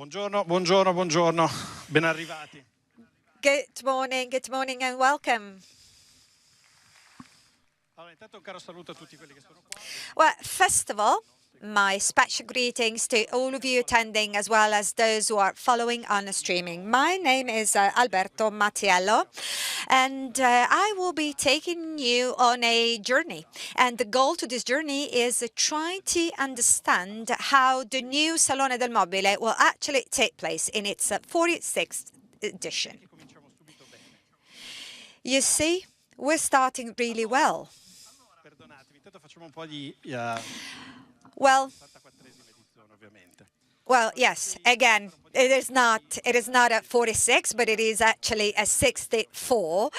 Buongiorno, buongiorno, buongiorno. Ben arrivati. Good morning and welcome. Allora, intanto un caro saluto a tutti quelli che sono qua. Well, first of all, my special greetings to all of you attending as well as those who are following on the streaming. My name is Alberto Mattiello, and I will be taking you on a journey. And the goal to this journey is trying to understand how the new Salone del Mobile will actually take place in its 46th edition. You see, we're starting really well. Perdonatemi, intanto facciamo un po' di Well, 84esima edizione, ovviamente. Well, yes, again, it is not a 46, but it is actually a 64.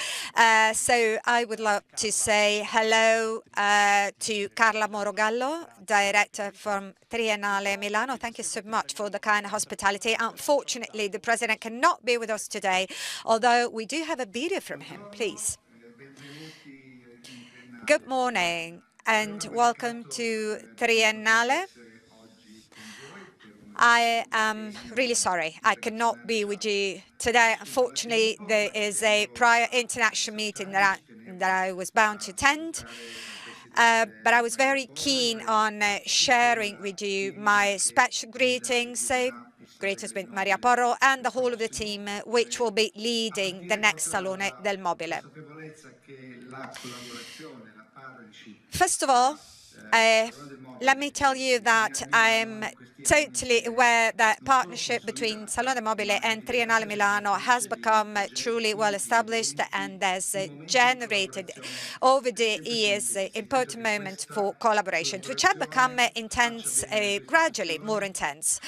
So I would love to say hello to Carla Morogallo, director from Triennale Milano. Thank you so much for the kind hospitality. Unfortunately, the president cannot be with us today, although we do have a video from him, please. Good morning and welcome to Triennale. I am really sorry I cannot be with you today. Unfortunately, there is a prior international meeting that I was bound to attend. But I was very keen on sharing with you my special greetings. Greetings with Maria Porro and the whole of the team, which will be leading the next Salone del Mobile. First of all, let me tell you that I'm totally aware that partnership between Salone del Mobile and Triennale Milano has become truly well established and has generated over the years important moments for collaboration, which have become intense, gradually more intense.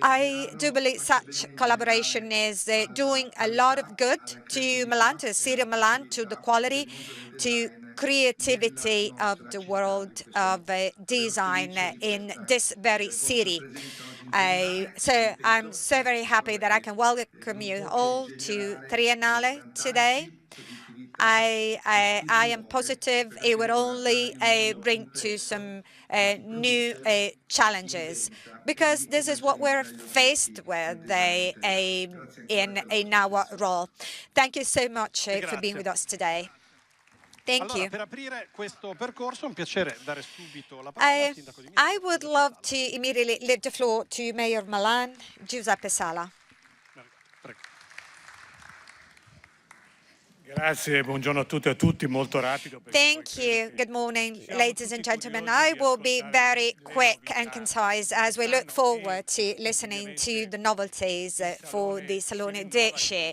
I do believe such collaboration is doing a lot of good to Milan, to the city of Milan, to the quality, to creativity of the world of design in this very city. So I'm so very happy that I can welcome you all to Triennale today. I am positive it will only bring to some new challenges, because this is what we're faced with in our role. Thank you so much for being with us today. Thank you. Per aprire questo percorso, un piacere dare subito la parola al sindaco di Milano. I would love to immediately leave the floor to Mayor of Milan, Giuseppe Sala. Prego. Grazie, buongiorno a tutte e a tutti, molto rapido. Thank you. Good morning, ladies and gentlemen. I will be very quick and concise as we look forward to listening to the novelties for the Salone this year.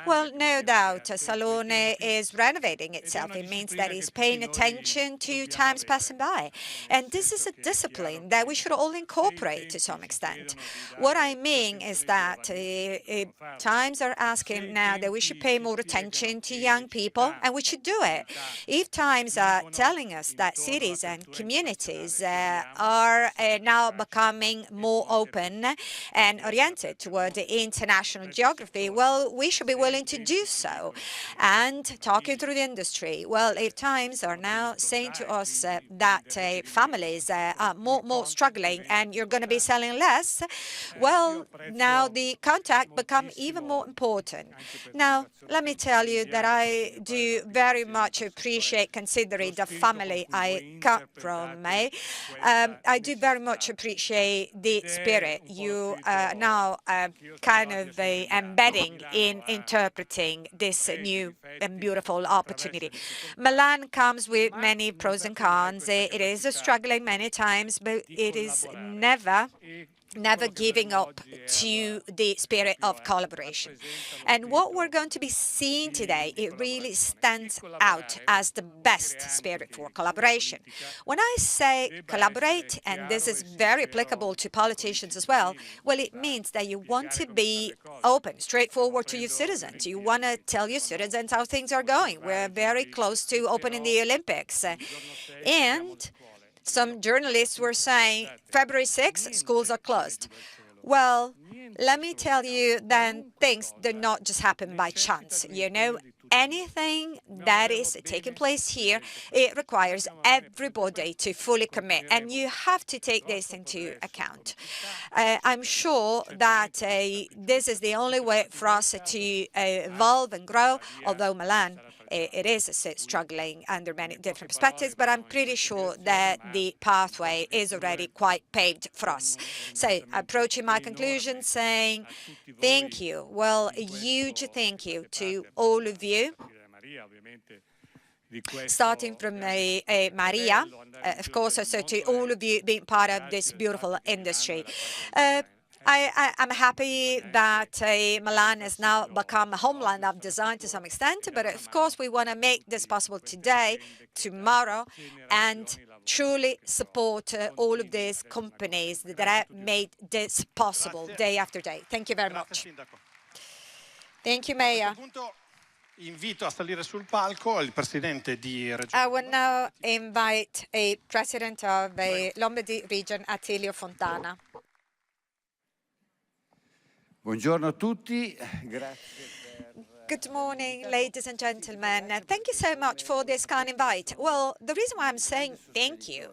Well, no doubt, Salone is renovating itself. It means that it's paying attention to times passing by. And this is a discipline that we should all incorporate to some extent. What I mean is that times are asking now that we should pay more attention to young people, and we should do it. If times are telling us that cities and communities are now becoming more open and oriented toward the international geography, well, we should be willing to do so. And talking through the industry, well, if times are now saying to us that families are more struggling and you're going to be selling less, well, now the contact becomes even more important. Now, let me tell you that I do very much appreciate, considering the family I come from. I do very much appreciate the spirit you are now kind of embedding in interpreting this new and beautiful opportunity. Milan comes with many pros and cons. It is struggling many times, but it is never giving up to the spirit of collaboration. And what we're going to be seeing today, it really stands out as the best spirit for collaboration. When I say collaborate, and this is very applicable to politicians as well, well, it means that you want to be open, straightforward to your citizens. You want to tell your citizens how things are going. We're very close to opening the Olympics. And some journalists were saying February 6th, schools are closed. Well, let me tell you then, things do not just happen by chance. You know, anything that is taking place here, it requires everybody to fully commit, and you have to take this into account. I'm sure that this is the only way for us to evolve and grow, although Milan, it is struggling under many different perspectives, but I'm pretty sure that the pathway is already quite paved for us. So, approaching my conclusion, saying thank you. Well, a huge thank you to all of you, starting from Maria, of course, also to all of you being part of this beautiful industry. I'm happy that Milan has now become a homeland of design to some extent, but of course we want to make this possible today, tomorrow, and truly support all of these companies that have made this possible day after day. Thank you very much. Thank you, Mayor. Invito a salire sul palco il presidente di Regione. I will now invite a president of the Lombardy region, Attilio Fontana. Buongiorno a tutti, Good morning, ladies and gentlemen. Thank you so much for this kind invite. Well, the reason why I'm saying thank you,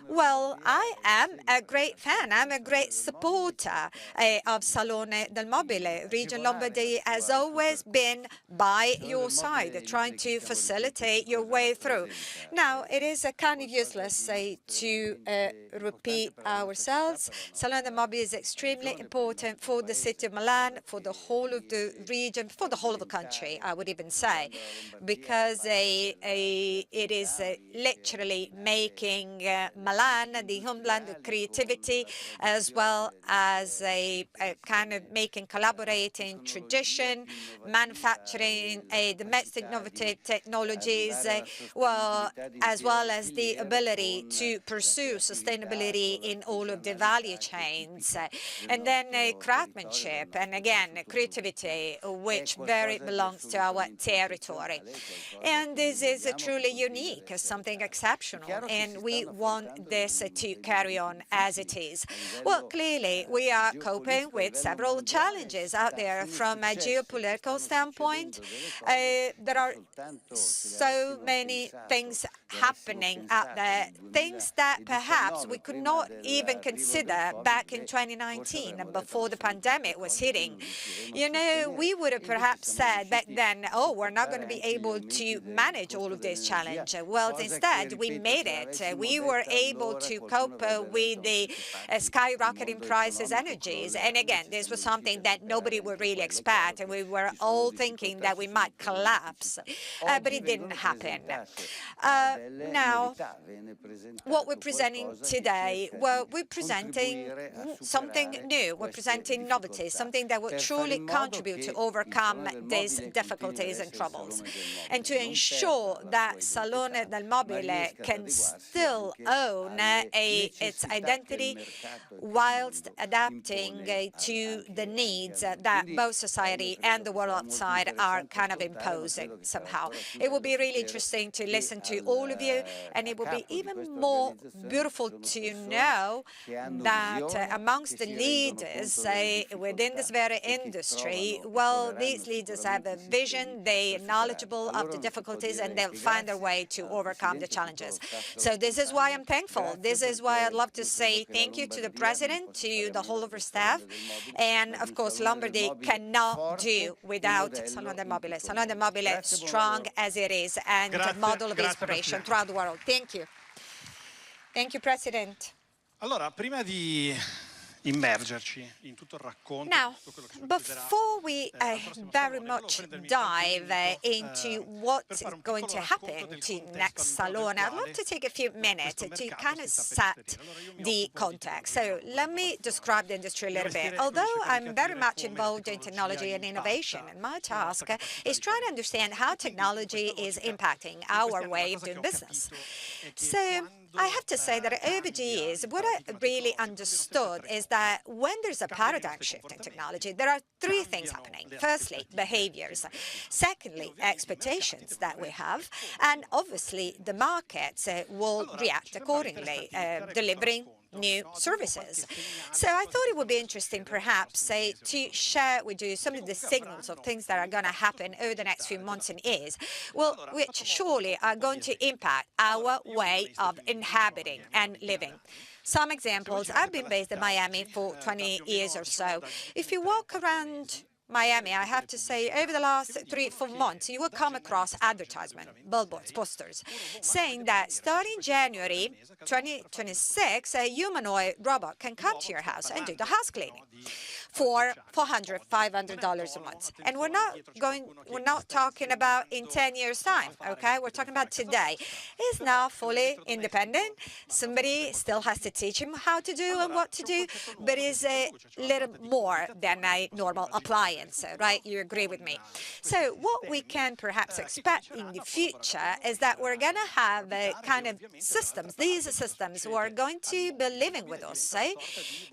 well, I am a great fan. I'm a great supporter of Salone del Mobile. Region Lombardy has always been by your side, trying to facilitate your way through. Now, it is kind of useless to repeat ourselves. Salone del Mobile is extremely important for the city of Milan, for the whole of the region, for the whole of the country, I would even say, because it is literally making Milan the homeland of creativity, as well as a kind of making collaborating tradition, manufacturing, domestic innovative technologies, as well as the ability to pursue sustainability in all of the value chains. And then craftsmanship, and again, creativity, which very belongs to our territory. And this is truly unique, something exceptional, and we want this to carry on as it is. Well, clearly, we are coping with several challenges out there from a geopolitical standpoint. There are so many things happening out there, things that perhaps we could not even consider back in 2019, before the pandemic was hitting. You know, we would have perhaps said back then, oh, we're not going to be able to manage all of this challenge. Well, instead, we made it. We were able to cope with the skyrocketing prices, energies. And again, this was something that nobody would really expect. And we were all thinking that we might collapse, but it didn't happen. Now, what we're presenting today, well, we're presenting something new. We're presenting novelty, something that will truly contribute to overcome these difficulties and troubles, and to ensure that Salone del Mobile can still own its identity whilst adapting to the needs that both society and the world outside are kind of imposing somehow. It will be really interesting to listen to all of you, and it will be even more beautiful to know that amongst the leaders within this very industry, well, these leaders have a vision, they are knowledgeable of the difficulties, and they'll find their way to overcome the challenges. So this is why I'm thankful. This is why I'd love to say thank you to the President, to the whole of our staff, and of course Lombardy cannot do without Salone del Mobile. Salone del Mobile, strong as it is, and a model of inspiration throughout the world. Thank you. Thank you, President. Allora, prima di immergerci in tutto il racconto. Now, before we very much dive into what's going to happen to next Salone, I'd love to take a few minutes to kind of set the context. So let me describe the industry a little bit. Although I'm very much involved in technology and innovation, and my task is trying to understand how technology is impacting our way of doing business. So I have to say that over the years, what I really understood is that when there's a paradigm shift in technology, there are three things happening. Firstly, behaviors. Secondly, expectations that we have. And obviously, the markets will react accordingly, delivering new services. So I thought it would be interesting, perhaps, to share with you some of the signals of things that are going to happen over the next few months and years, well, which surely are going to impact our way of inhabiting and living. Some examples: I've been based in Miami for 20 years or so. If you walk around Miami, I have to say, over the last 3-4 months, you will come across advertisement, billboards, posters, saying that starting January 2026, a humanoid robot can come to your house and do the house cleaning for $400, $500 a month. And we're not talking about in 10 years' time, okay? We're talking about today. He's now fully independent. Somebody still has to teach him how to do and what to do, but is a little more than a normal appliance. Right? You agree with me. So what we can perhaps expect in the future is that we're going to have a kind of systems, these systems who are going to be living with us,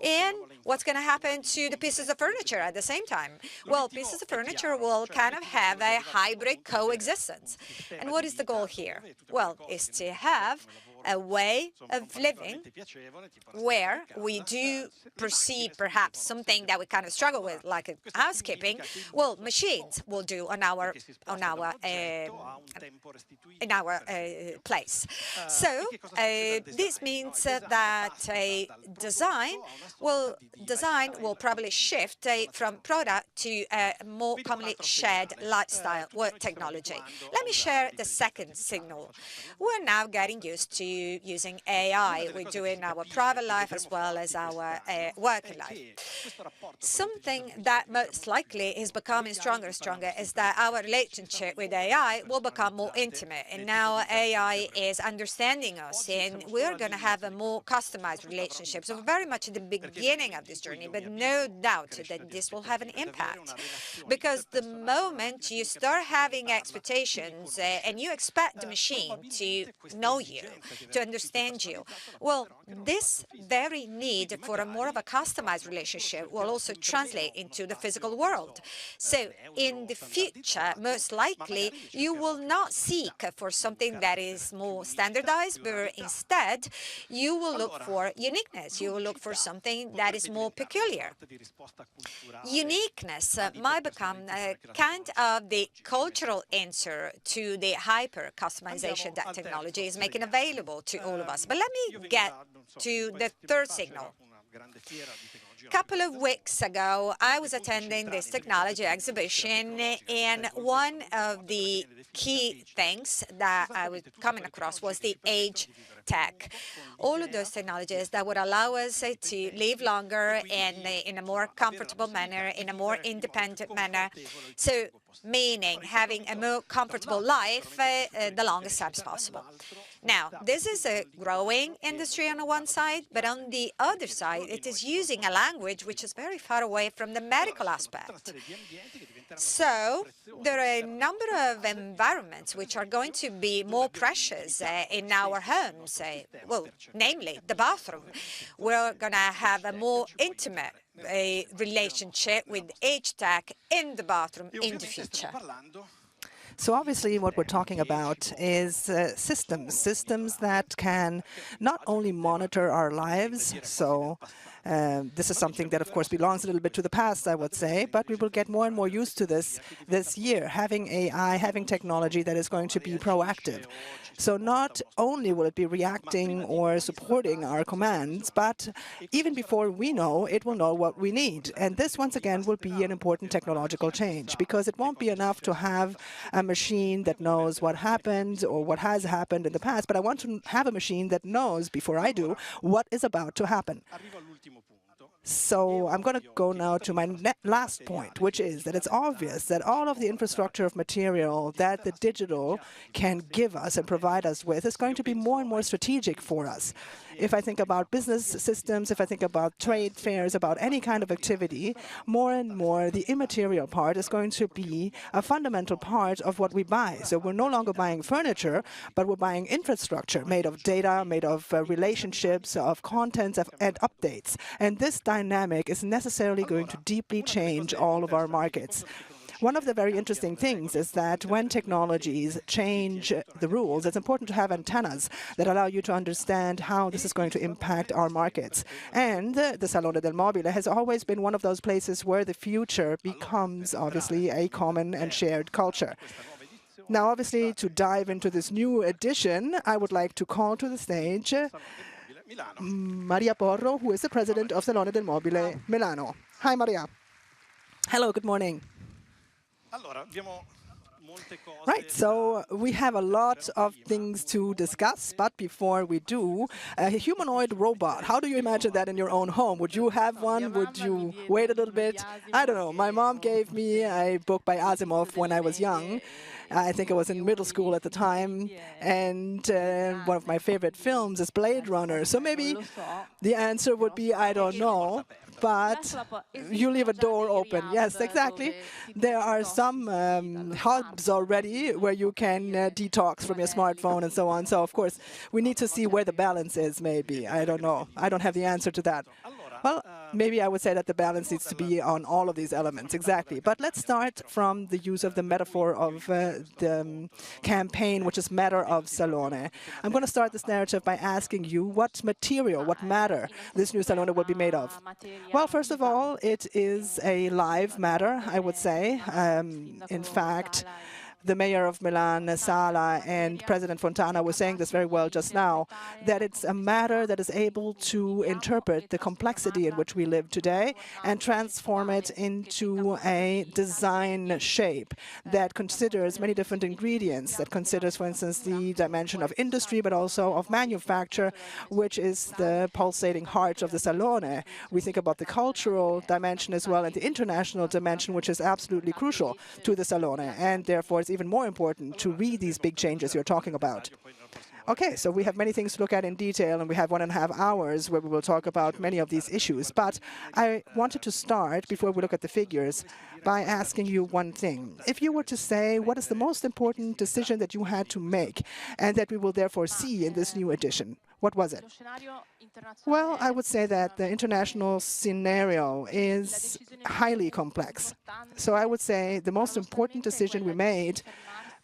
and what's going to happen to the pieces of furniture at the same time? Well, pieces of furniture will kind of have a hybrid coexistence. And what is the goal here? Well, is to have a way of living where we do perceive perhaps something that we kind of struggle with, like housekeeping. Well, machines will do in our place. So this means that design will probably shift from product to a more commonly shared lifestyle with technology. Let me share the second signal. We're now getting used to using AI. We do it in our private life as well as our working life. Something that most likely is becoming stronger and stronger is that our relationship with AI will become more intimate. And now AI is understanding us, and we're going to have a more customized relationship. So we're very much at the beginning of this journey, but no doubt that this will have an impact. Because the moment you start having expectations and you expect the machine to know you, to understand you, well, this very need for a more of a customized relationship will also translate into the physical world. So in the future, most likely, you will not seek for something that is more standardized, but instead, you will look for uniqueness. You will look for something that is more peculiar. Uniqueness might become kind of the cultural answer to the hyper customization that technology is making available to all of us. But let me get to the third signal. A couple of weeks ago, I was attending this technology exhibition, and one of the key things that I was coming across was the age tech. All of those technologies that would allow us to live longer and in a more comfortable manner, in a more independent manner. So, meaning having a more comfortable life the longest time possible. Now, this is a growing industry on the one side, but on the other side, it is using a language which is very far away from the medical aspect. So there are a number of environments which are going to be more precious in our homes, well, namely the bathroom. We're going to have a more intimate relationship with age tech in the bathroom in the future. So obviously what we're talking about is systems that can not only monitor our lives, so this is something that, of course, belongs a little bit to the past, I would say, but we will get more and more used to this year, having AI, having technology that is going to be proactive. So not only will it be reacting or supporting our commands, but even before we know, it will know what we need. And this, once again, will be an important technological change, because it won't be enough to have a machine that knows what happened or what has happened in the past, but I want to have a machine that knows, before I do, what is about to happen. So I'm going to go now to my last point, which is that it's obvious that all of the infrastructure of material that the digital can give us and provide us with is going to be more and more strategic for us. If I think about business systems, if I think about trade fairs, about any kind of activity, more and more the immaterial part is going to be a fundamental part of what we buy. So we're no longer buying furniture, but we're buying infrastructure made of data, made of relationships, of contents, and updates. And this dynamic is necessarily going to deeply change all of our markets. One of the very interesting things is that when technologies change the rules, it's important to have antennas that allow you to understand how this is going to impact our markets. And the Salone del Mobile has always been one of those places where the future becomes obviously a common and shared culture. Now, obviously, to dive into this new edition, I would like to call to the stage Maria Porro, who is the president of Salone del Mobile.Milano. Hi, Maria. Hello, good morning. Right, so we have a lot of things to discuss, but before we do, a humanoid robot, how do you imagine that in your own home? Would you have one? Would you wait a little bit? I don't know. My mom gave me a book by Asimov when I was young. I think I was in middle school at the time, and one of my favorite films is Blade Runner. So maybe the answer would be, I don't know, but you leave a door open. Yes, exactly. There are some hubs already where you can detox from your smartphone and so on. So, of course, we need to see where the balance is, maybe. I don't know. I don't have the answer to that. Well, maybe I would say that the balance needs to be on all of these elements, exactly. But let's start from the use of the metaphor of the campaign, which is Matter of Salone. I'm going to start this narrative by asking you what material, what matter this new Salone will be made of. Well, first of all, it is a live matter, I would say. In fact, the mayor of Milan, Sala, and President Fontana were saying this very well just now, that it's a matter that is able to interpret the complexity in which we live today and transform it into a design shape that considers many different ingredients, that considers, for instance, the dimension of industry, but also of manufacture, which is the pulsating heart of the Salone. We think about the cultural dimension as well and the international dimension, which is absolutely crucial to the Salone, and therefore it's even more important to read these big changes you're talking about. Okay, so we have many things to look at in detail, and we have 1.5 hours where we will talk about many of these issues. But I wanted to start, before we look at the figures, by asking you one thing. If you were to say, what is the most important decision that you had to make and that we will therefore see in this new edition? What was it? Well, I would say that the international scenario is highly complex. So I would say the most important decision we made,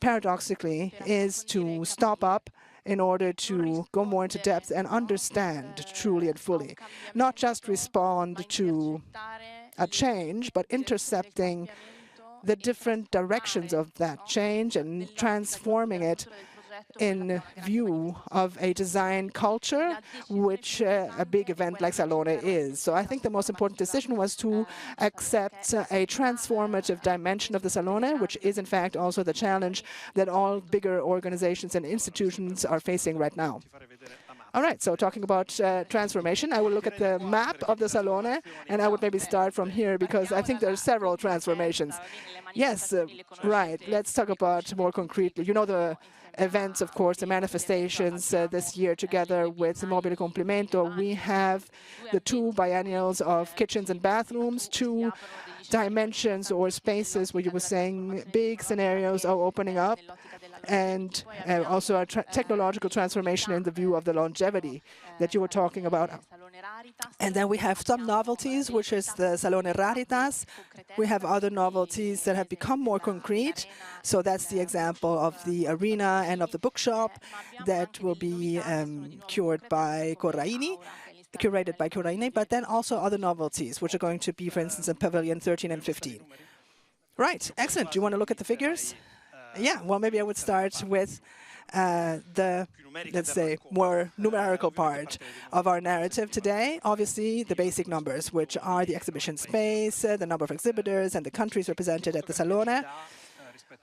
paradoxically, is to stop up in order to go more into depth and understand truly and fully, not just respond to a change, but intercepting the different directions of that change and transforming it in view of a design culture, which a big event like Salone is. So I think the most important decision was to accept a transformative dimension of the Salone, which is in fact also the challenge that all bigger organizations and institutions are facing right now. All right, so talking about transformation, I will look at the map of the Salone, and I would maybe start from here because I think there are several transformations. Yes, right, let's talk about more concretely. You know the events, of course, the manifestations this year together with Mobile Complimento. We have the 2 biennials of kitchens and bathrooms, 2 dimensions or spaces where you were saying big scenarios are opening up, and also a technological transformation in the view of the longevity that you were talking about. And then we have some novelties, which is the Salone Raritas. We have other novelties that have become more concrete. So that's the example of the arena and of the bookshop that will be curated by Corraini, but then also other novelties, which are going to be, for instance, in Pavilion 13 and 15. Right, excellent. Do you want to look at the figures? Yeah, well, maybe I would start with the, let's say, more numerical part of our narrative today. Obviously, the basic numbers, which are the exhibition space, the number of exhibitors, and the countries represented at the Salone.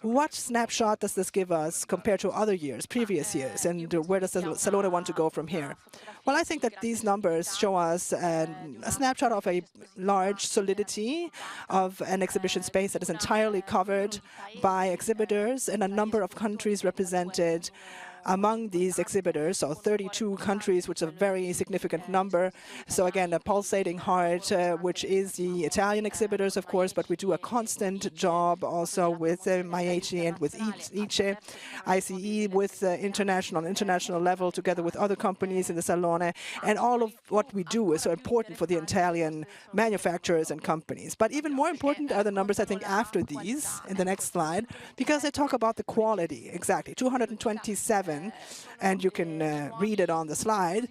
What snapshot does this give us compared to other years, previous years, and where does the Salone want to go from here? Well, I think that these numbers show us a snapshot of a large solidity of an exhibition space that is entirely covered by exhibitors in a number of countries represented among these exhibitors, so 32 countries, which is a very significant number. So again, a pulsating heart, which is the Italian exhibitors, of course, but we do a constant job also with Maieci and with ICE, with international level, together with other companies in the Salone. And all of what we do is so important for the Italian manufacturers and companies. But even more important are the numbers, I think, after these, in the next slide, because they talk about the quality. Exactly, 227, and you can read it on the slide,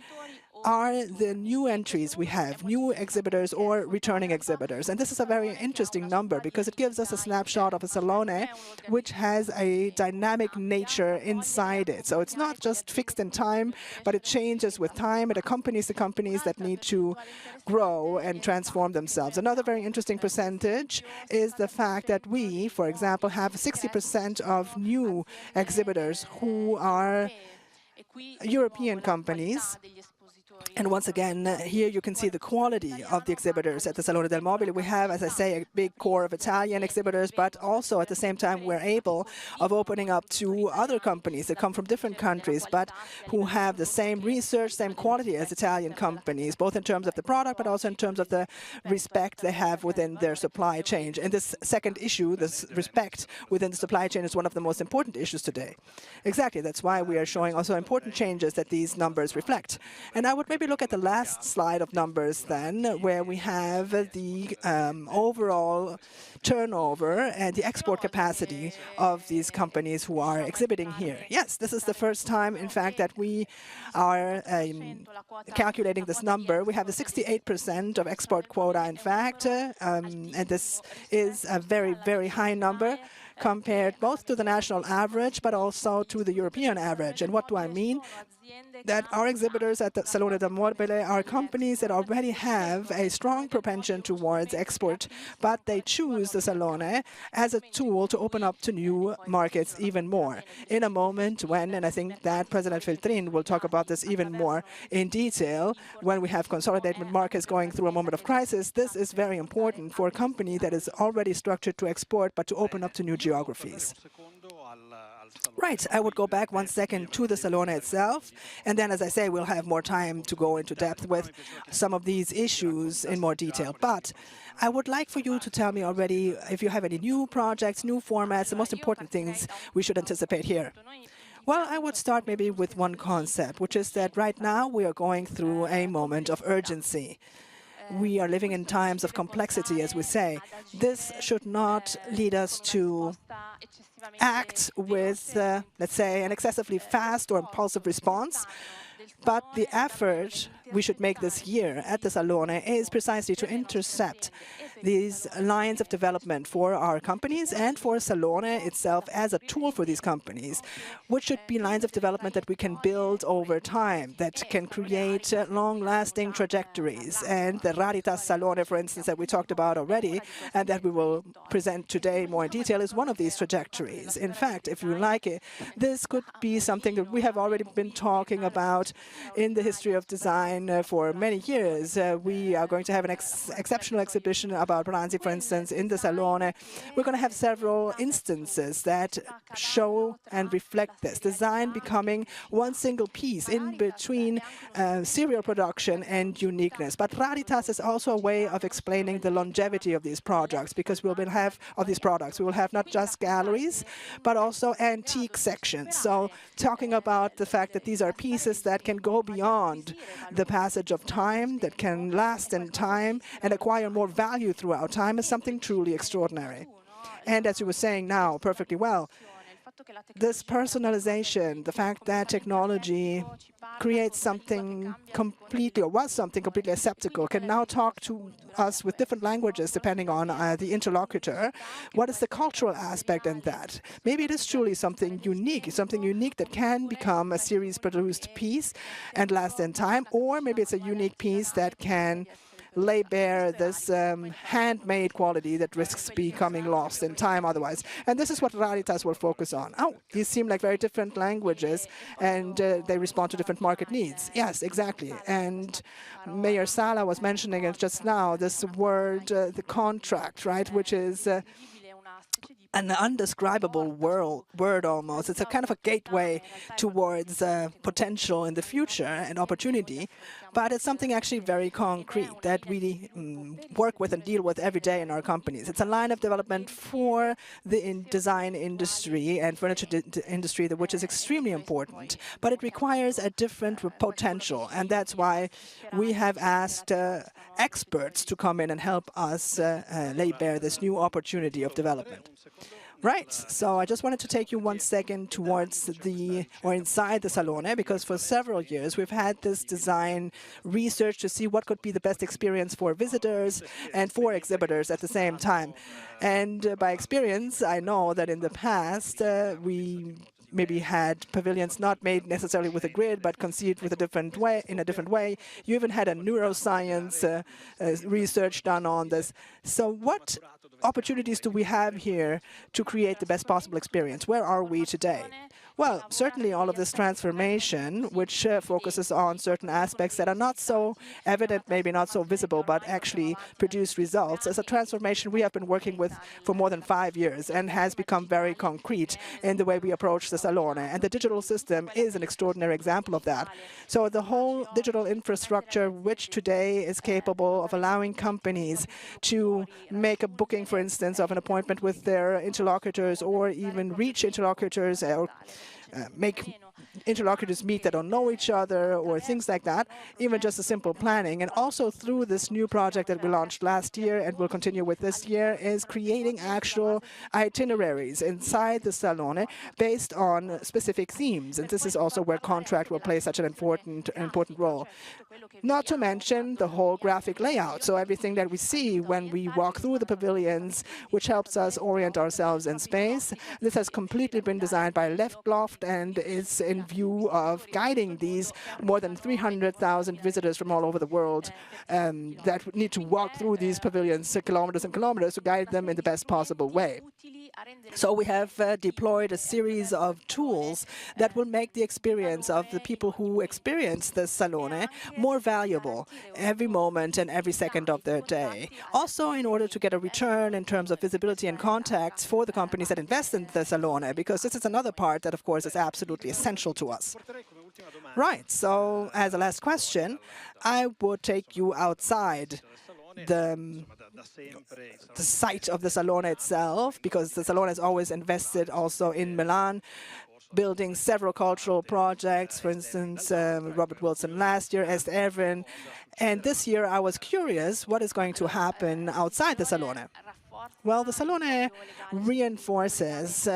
are the new entries we have, new exhibitors or returning exhibitors. And this is a very interesting number because it gives us a snapshot of a Salone which has a dynamic nature inside it. So it's not just fixed in time, but it changes with time. It accompanies the companies that need to grow and transform themselves. Another very interesting percentage is the fact that we, for example, have 60% of new exhibitors who are European companies. And once again, here you can see the quality of the exhibitors at the Salone del Mobile. We have, as I say, a big core of Italian exhibitors, but also at the same time we're able of opening up to other companies that come from different countries, but who have the same research, same quality as Italian companies, both in terms of the product, but also in terms of the respect they have within their supply chain. And this second issue, this respect within the supply chain, is one of the most important issues today. Exactly, that's why we are showing also important changes that these numbers reflect. And I would maybe look at the last slide of numbers then, where we have the overall turnover and the export capacity of these companies who are exhibiting here. Yes, this is the first time, in fact, that we are calculating this number. We have the 68% of export quota, in fact, and this is a very, very high number compared both to the national average, but also to the European average. And what do I mean? That our exhibitors at the Salone del Mobile are companies that already have a strong propension towards export, but they choose the Salone as a tool to open up to new markets even more. In a moment when, and I think that President Feltrin will talk about this even more in detail, when we have consolidated markets going through a moment of crisis, this is very important for a company that is already structured to export, but to open up to new geographies. Right, I would go back 1 second to the Salone itself, and then, as I say, we'll have more time to go into depth with some of these issues in more detail. But I would like for you to tell me already if you have any new projects, new formats, the most important things we should anticipate here. Well, I would start maybe with one concept, which is that right now we are going through a moment of urgency. We are living in times of complexity, as we say. This should not lead us to act with, let's say, an excessively fast or impulsive response. But the effort we should make this year at the Salone is precisely to intercept these lines of development for our companies and for Salone itself as a tool for these companies, which should be lines of development that we can build over time, that can create long-lasting trajectories. And the Raritas Salone, for instance, that we talked about already, and that we will present today more in detail, is one of these trajectories. In fact, if you like it, this could be something that we have already been talking about in the history of design for many years. We are going to have an exceptional exhibition about Pranzi, for instance, in the Salone. We're going to have several instances that show and reflect this. Design becoming one single piece in between serial production and uniqueness. But Raritas is also a way of explaining the longevity of these projects, because we will have not just galleries, but also antique sections. So talking about the fact that these are pieces that can go beyond the passage of time, that can last in time and acquire more value throughout time, is something truly extraordinary. And as you were saying now perfectly well, this personalization, the fact that technology creates something completely, or was something completely acceptable, can now talk to us with different languages depending on the interlocutor. What is the cultural aspect in that? Maybe it is truly something unique that can become a series-produced piece and last in time, or maybe it's a unique piece that can lay bare this handmade quality that risks becoming lost in time otherwise. And this is what Raritas will focus on. Oh, these seem like very different languages, and they respond to different market needs. Yes, exactly. And Mayor Sala was mentioning it just now, this word, the contract, right, which is an undescribable word almost. It's a kind of a gateway towards potential in the future and opportunity, but it's something actually very concrete that we work with and deal with every day in our companies. It's a line of development for the design industry and furniture industry, which is extremely important, but it requires a different potential, and that's why we have asked experts to come in and help us lay bare this new opportunity of development. Right, so I just wanted to take you 1 second towards inside the Salone, because for several years we've had this design research to see what could be the best experience for visitors and for exhibitors at the same time. And by experience, I know that in the past we maybe had pavilions not made necessarily with a grid, but conceived with in a different way. You even had a neuroscience research done on this. So what opportunities do we have here to create the best possible experience? Where are we today? Well, certainly all of this transformation, which focuses on certain aspects that are not so evident, maybe not so visible, but actually produce results, is a transformation we have been working with for more than 5 years and has become very concrete in the way we approach the Salone. And the digital system is an extraordinary example of that. So the whole digital infrastructure, which today is capable of allowing companies to make a booking, for instance, of an appointment with their interlocutors, or even reach interlocutors or make interlocutors meet that don't know each other, or things like that, even just a simple planning. And also through this new project that we launched last year and will continue with this year, is creating actual itineraries inside the Salone based on specific themes. And this is also where Contract will play such an important role. Not to mention the whole graphic layout, so everything that we see when we walk through the pavilions, which helps us orient ourselves in space. This has completely been designed by Loft and is in view of guiding these more than 300,000 visitors from all over the world that need to walk through these pavilions kilometers and kilometers to guide them in the best possible way. So we have deployed a series of tools that will make the experience of the people who experience the Salone more valuable every moment and every second of their day. Also, in order to get a return in terms of visibility and contacts for the companies that invest in the Salone, because this is another part that, of course, is absolutely essential to us. Right, so as a last question, I would take you outside the site of the Salone itself, because the Salone has always invested also in Milan, building several cultural projects, for instance, Robert Wilson last year, Est Erwin. And this year I was curious what is going to happen outside the Salone. Well, the Salone reinforces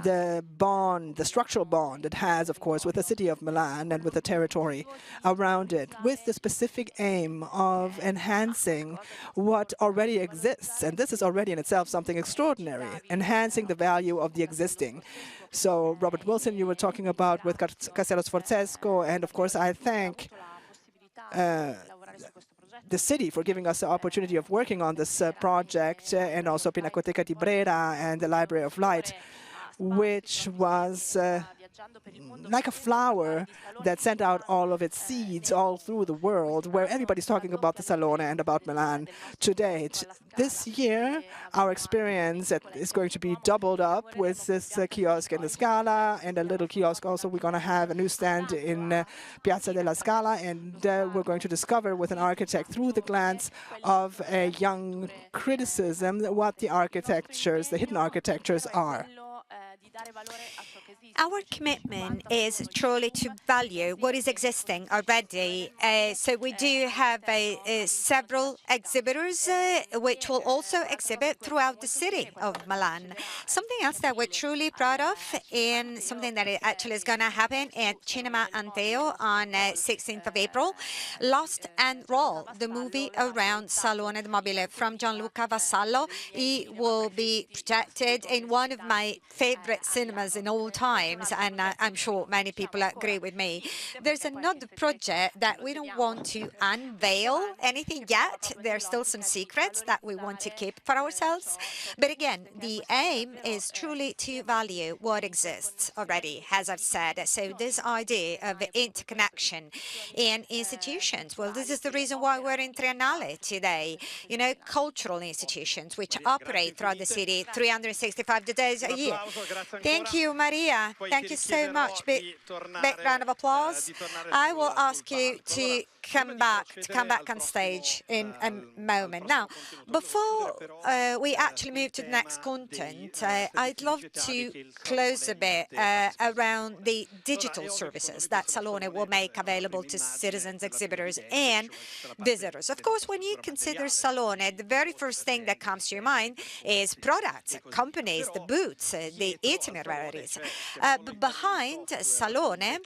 the bond, the structural bond it has, of course, with the city of Milan and with the territory around it, with the specific aim of enhancing what already exists. And this is already in itself something extraordinary, enhancing the value of the existing. So Robert Wilson, you were talking about with Castello Sforzesco, and of course I thank the city for giving us the opportunity of working on this project, and also Pinacoteca di Brera and the Library of Light, which was like a flower that sent out all of its seeds all through the world, where everybody's talking about the Salone and about Milan today. This year, our experience is going to be doubled up with this kiosk in the Scala, and a little kiosk also. We're going to have a new stand in Piazza della Scala, and we're going to discover with an architect, through the glance of a young criticism, what the architectures, the hidden architectures are. Our commitment is truly to value what is existing already. So we do have several exhibitors which will also exhibit throughout the city of Milan. Something else that we're truly proud of, and something that actually is going to happen at Cinema Anteo on 16th of April, Lost and Roll, the movie around Salone del Mobile from Gianluca Vassallo. It will be projected in one of my favorite cinemas in all times, and I'm sure many people agree with me. There's another project that we don't want to unveil anything yet. There are still some secrets that we want to keep for ourselves. But again, the aim is truly to value what exists already, as I've said. So this idea of interconnection in institutions, well, this is the reason why we're in Triennale today. You know, cultural institutions which operate throughout the city 365 days a year. Thank you, Maria. Thank you so much. Big round of applause. I will ask you to come back on stage in a moment. Now, before we actually move to the next content, I'd love to close a bit around the digital services that Salone will make available to citizens, exhibitors, and visitors. Of course, when you consider Salone, the very first thing that comes to your mind is products, companies, the booths, the itineraries. But behind Salone,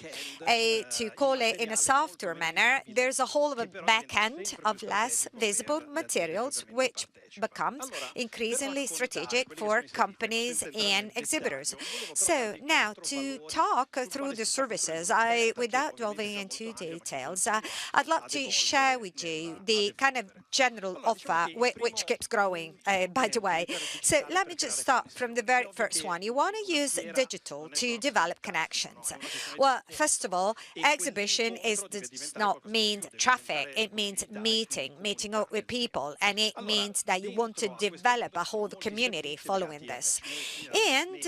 to call it in a softer manner, there's a whole of a back end of less visible materials, which becomes increasingly strategic for companies and exhibitors. So now, to talk through the services, without delving into details, I'd love to share with you the kind of general offer, which keeps growing, by the way. So let me just start from the very first one. You want to use digital to develop connections. Well, first of all, exhibition does not mean traffic. It means meeting up with people, and it means that you want to develop a whole community following this. And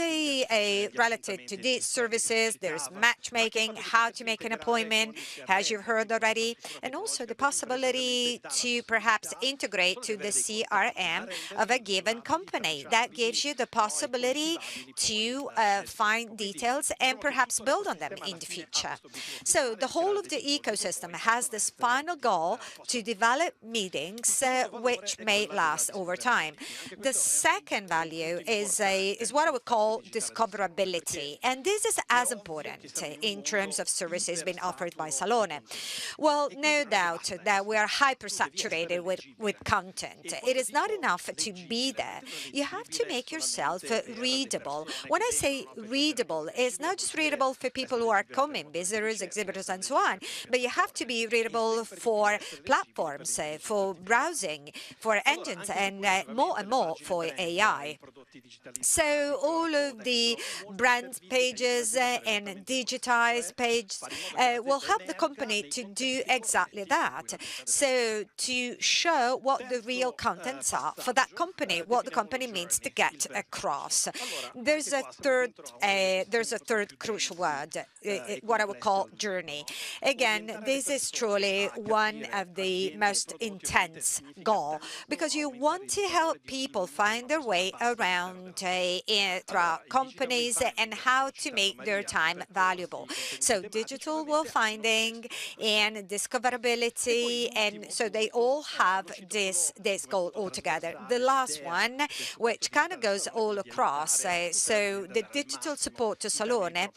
relative to these services, there's matchmaking, how to make an appointment, as you've heard already, and also the possibility to perhaps integrate to the CRM of a given company. That gives you the possibility to find details and perhaps build on them in the future. So the whole of the ecosystem has this final goal to develop meetings which may last over time. The second value is what I would call discoverability, and this is as important in terms of services being offered by Salone. Well, no doubt that we are hyper-saturated with content. It is not enough to be there. You have to make yourself readable. When I say readable, it's not just readable for people who are coming, visitors, exhibitors, and so on, but you have to be readable for platforms, for browsing, for engines, and more for AI. So all of the brand pages and digitized pages will help the company to do exactly that. So to show what the real contents are for that company, what the company needs to get across. There's a third crucial word, what I would call journey. Again, this is truly one of the most intense goals, because you want to help people find their way around throughout companies and how to make their time valuable. So digital world finding and discoverability, and so they all have this goal altogether. The last one, which kind of goes all across, so the digital support to Salone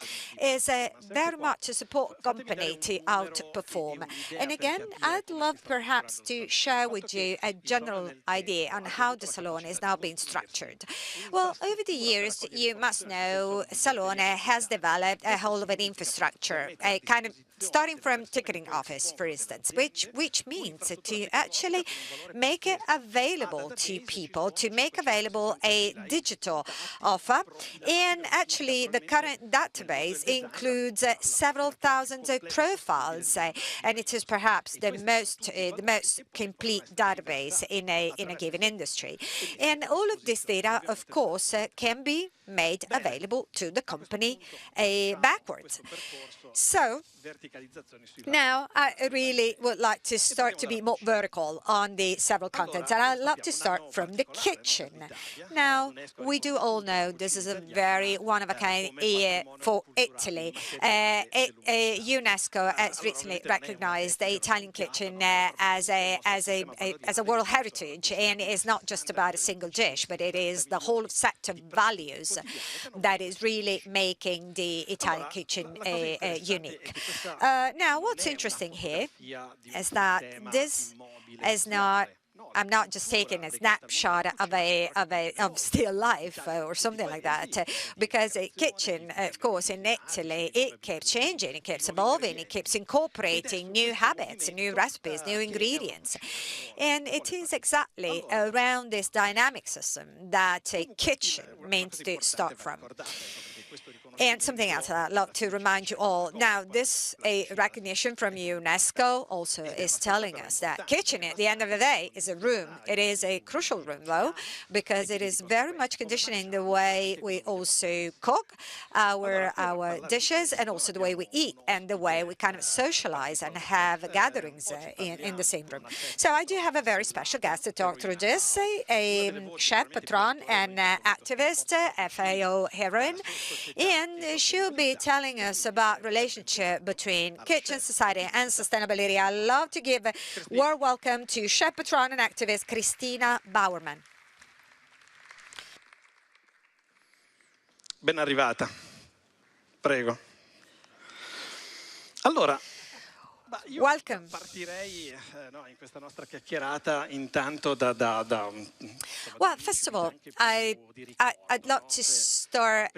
is very much to support company to outperform. And again, I'd love perhaps to share with you a general idea on how the Salone is now being structured. Well, over the years, you must know Salone has developed a whole of an infrastructure, a kind of starting from ticketing office, for instance, which means to actually make it available to people, to make available a digital offer. And actually, the current database includes several thousand profiles, and it is perhaps the most complete database in a given industry. And all of this data, of course, can be made available to the company backwards. So now I really would like to start to be more vertical on the several contents, and I'd love to start from the kitchen. Now, we do all know this is a very one-of-a-kind year for Italy. UNESCO has recently recognized the Italian kitchen as a world heritage, and it's not just about a single dish, but it is the whole set of values that is really making the Italian kitchen unique. Now, what's interesting here is that this is not I'm not just taking a snapshot of still life or something like that, because a kitchen, of course, in Italy, it keeps changing, it keeps evolving, it keeps incorporating new habits, new recipes, new ingredients. And it is exactly around this dynamic system that a kitchen means to start from. And something else I'd love to remind you all. Now, this recognition from UNESCO also is telling us that kitchen, at the end of the day, is a room. It is a crucial room, though, because it is very much conditioning the way we also cook our dishes, and also the way we eat, and the way we kind of socialize and have gatherings in the same room. So I do have a very special guest to talk through this, a chef, patron, and activist, FAO heroine, and she'll be telling us about relationship between kitchen society and sustainability. I'd love to give a warm welcome to chef, patron, and activist Cristina Bauerman. Ben arrivata. Prego. Allora, io Welcome. partirei in questa nostra chiacchierata intanto Well, first of all, I'd love to start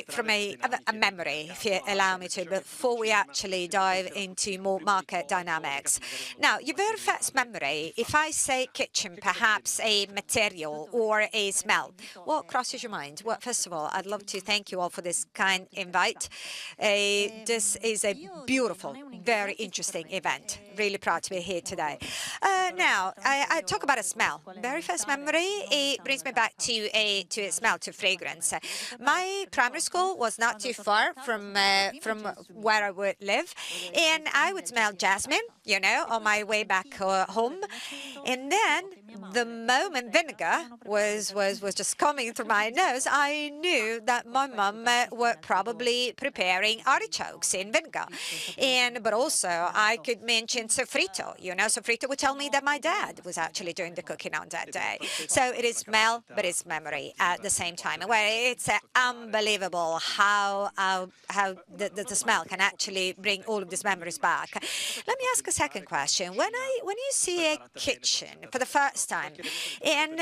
from a memory, if you allow me to, before we actually dive into more market dynamics. Now, your very first memory, if I say kitchen, perhaps a material or a smell, what crosses your mind? Well, first of all, I'd love to thank you all for this kind invite. This is a beautiful, very interesting event. Really proud to be here today. Now, I talk about a smell. Very first memory, it brings me back to a smell, to fragrance. My primary school was not too far from where I would live, and I would smell jasmine, you know, on my way back home. And then the moment vinegar was just coming through my nose, I knew that my mum were probably preparing artichokes in vinegar. But also I could mention sofrito. You know, sofrito would tell me that my dad was actually doing the cooking on that day. So it is smell, but it's memory at the same time. Well, it's unbelievable how the smell can actually bring all of these memories back. Let me ask a second question. When you see a kitchen for the first time, and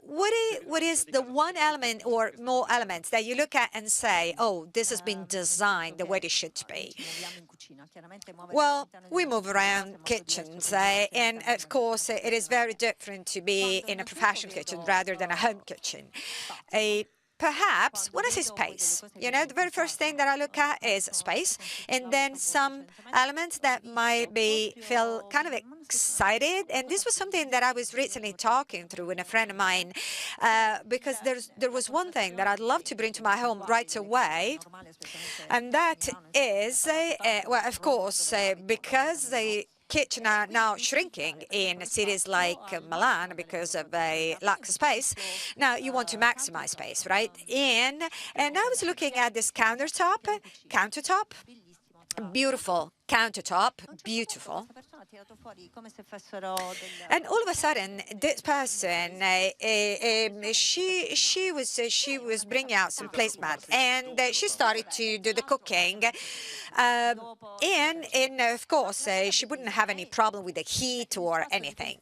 what is the one element or more elements that you look at and say, oh, this has been designed the way it should be? Well, we move around kitchens, and of course it is very different to be in a professional kitchen rather than a home kitchen. Perhaps, what is space? You know, the very first thing that I look at is space, and then some elements that might feel kind of excited. And this was something that I was recently talking through with a friend of mine, because there was one thing that I'd love to bring to my home right away, and that is, well, of course, because kitchen are now shrinking in cities like Milan because of a lack of space. Now you want to maximize space, right? And I was looking at this countertop, beautiful countertop, beautiful. And all of a sudden, this person, she was bringing out some placemats, and she started to do the cooking. And of course, she wouldn't have any problem with the heat or anything.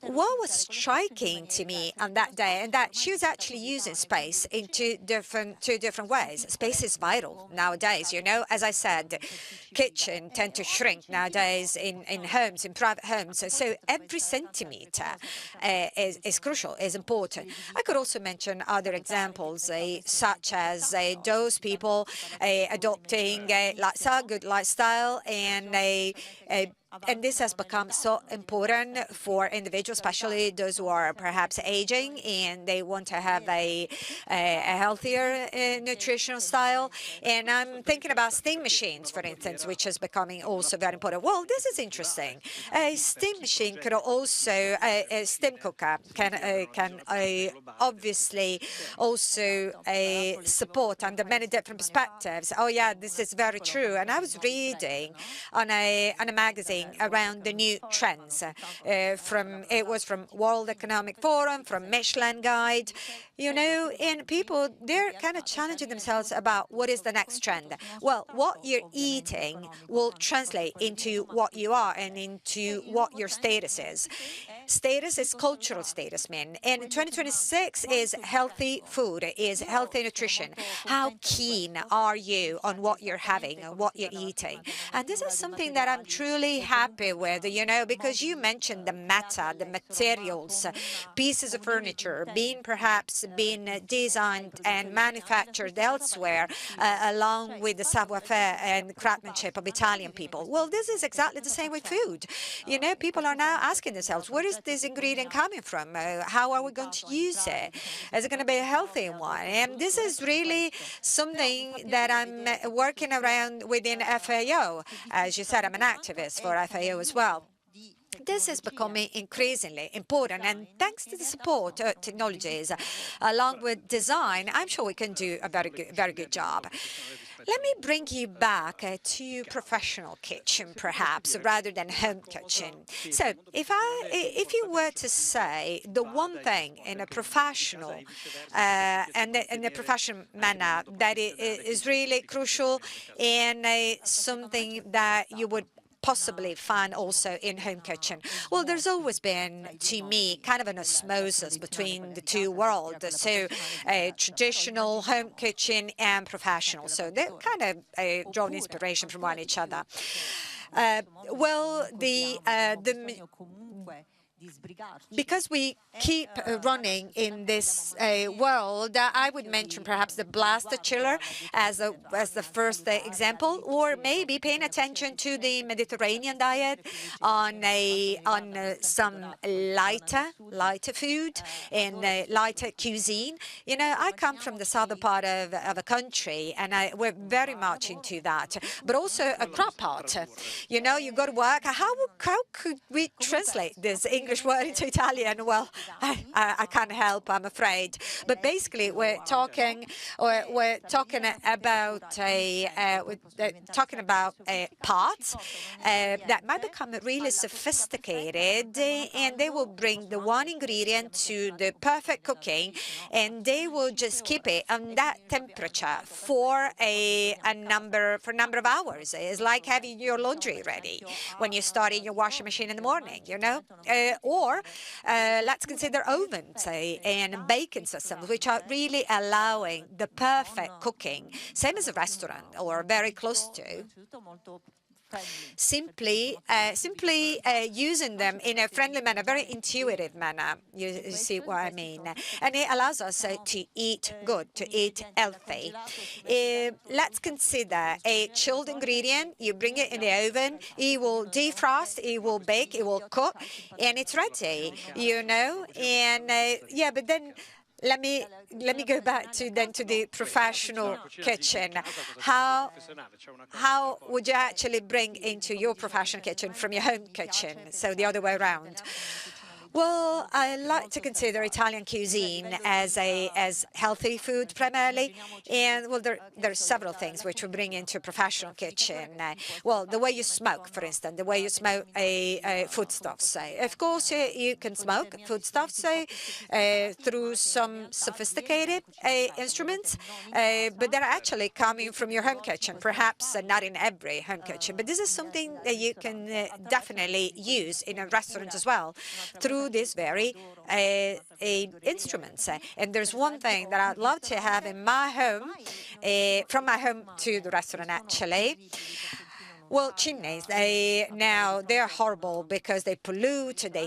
What was striking to me on that day, and that she was actually using space in two different ways. Space is vital nowadays, you know. As I said, kitchen tend to shrink nowadays in homes, in private homes. So every centimeter is crucial, is important. I could also mention other examples, such as those people adopting a good lifestyle, and this has become so important for individuals, especially those who are perhaps aging and they want to have a healthier nutritional style. And I'm thinking about steam machines, for instance, which is becoming also very important. Well, this is interesting. A steam machine could also, a steam cooker can obviously also support under many different perspectives. Oh yeah, this is very true. And I was reading on a magazine around the new trends. It was from World Economic Forum, from Michelin Guide, you know, and people, they're kind of challenging themselves about what is the next trend. Well, what you're eating will translate into what you are and into what your status is. status is cultural status, man. And 2026 is healthy food, is healthy nutrition. How keen are you on what you're having and what you're eating? And this is something that I'm truly happy with, you know, because you mentioned the matter, the materials, pieces of furniture perhaps being designed and manufactured elsewhere, along with the savoir-faire and craftsmanship of Italian people. Well, this is exactly the same with food. You know, people are now asking themselves, where is this ingredient coming from? How are we going to use it? Is it going to be a healthy one? And this is really something that I'm working around within FAO. As you said, I'm an activist for FAO as well. This is becoming increasingly important, and thanks to the support of technologies, along with design, I'm sure we can do a very good job. Let me bring you back to professional kitchen, perhaps, rather than home kitchen. So, if you were to say the one thing in a professional and in a professional manner that is really crucial and something that you would possibly find also in home kitchen. Well, there's always been, to me, kind of an osmosis between the two worlds. So traditional home kitchen and professional. So they're kind of drawn inspiration from one each other. Because we keep running in this world, I would mention perhaps the blaster chiller as the first example, or maybe paying attention to the Mediterranean diet on some lighter food and lighter cuisine. You know, I come from the southern part of a country, and we're very much into that. But also a crock pot. You know, you go to work. How could we translate this English word into Italian? Well, I can't help, I'm afraid. But basically, we're talking about pots that might become really sophisticated, and they will bring the one ingredient to the perfect cooking, and they will just keep it on that temperature for a number of hours. It's like having your laundry ready when you start in your washing machine in the morning, you know. Or let's consider ovens and baking systems, which are really allowing the perfect cooking, same as a restaurant or very close to. Simply using them in a friendly manner, very intuitive manner. You see what I mean? And it allows us to eat good, to eat healthy. Let's consider a chilled ingredient. You bring it in the oven. It will defrost. It will bake. It will cook, and it's ready. You know. And yeah, but then. Let me go back to the professional kitchen. How would you actually bring into your professional kitchen from your home kitchen? So the other way around. Well, I like to consider Italian cuisine as healthy food primarily, and well, there are several things which we bring into a professional kitchen. Well, the way you smoke, for instance, the way you smoke foodstuffs. Of course, you can smoke foodstuffs through some sophisticated instruments, but they're actually coming from your home kitchen. Perhaps not in every home kitchen, but this is something that you can definitely use in a restaurant as well through these very instruments. And there's one thing that I'd love to have in my home, from my home to the restaurant actually. Well, chimneys, they're horrible because they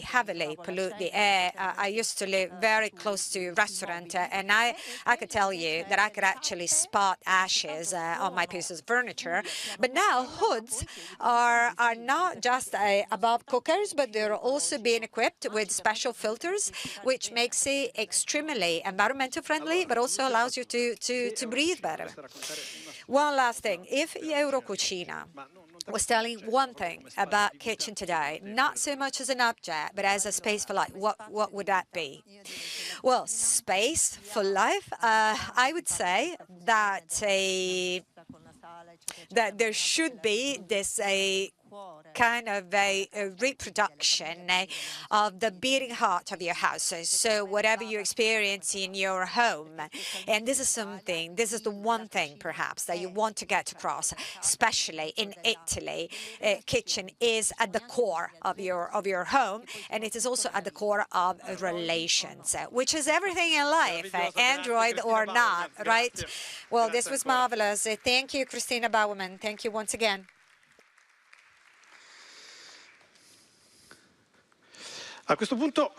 heavily pollute the air. I used to live very close to a restaurant, and I could tell you that I could actually spot ashes on my pieces of furniture. But now hoods are not just above cookers, but they're also being equipped with special filters, which makes it extremely environmental friendly, but also allows you to breathe better. One last thing, if EuroCucina was telling one thing about kitchen today, not so much as an object, but as a space for life, what would that be? Well, space for life, I would say that there should be this kind of a reproduction of the beating heart of your house. So whatever you experience in your home, and this is the one thing perhaps that you want to get across, especially in Italy. Kitchen is at the core of your home, and it is also at the core of relations, which is everything in life, Android or not, right? Well, this was marvelous. Thank you, Christina Bauerman. Thank you once again. A questo punto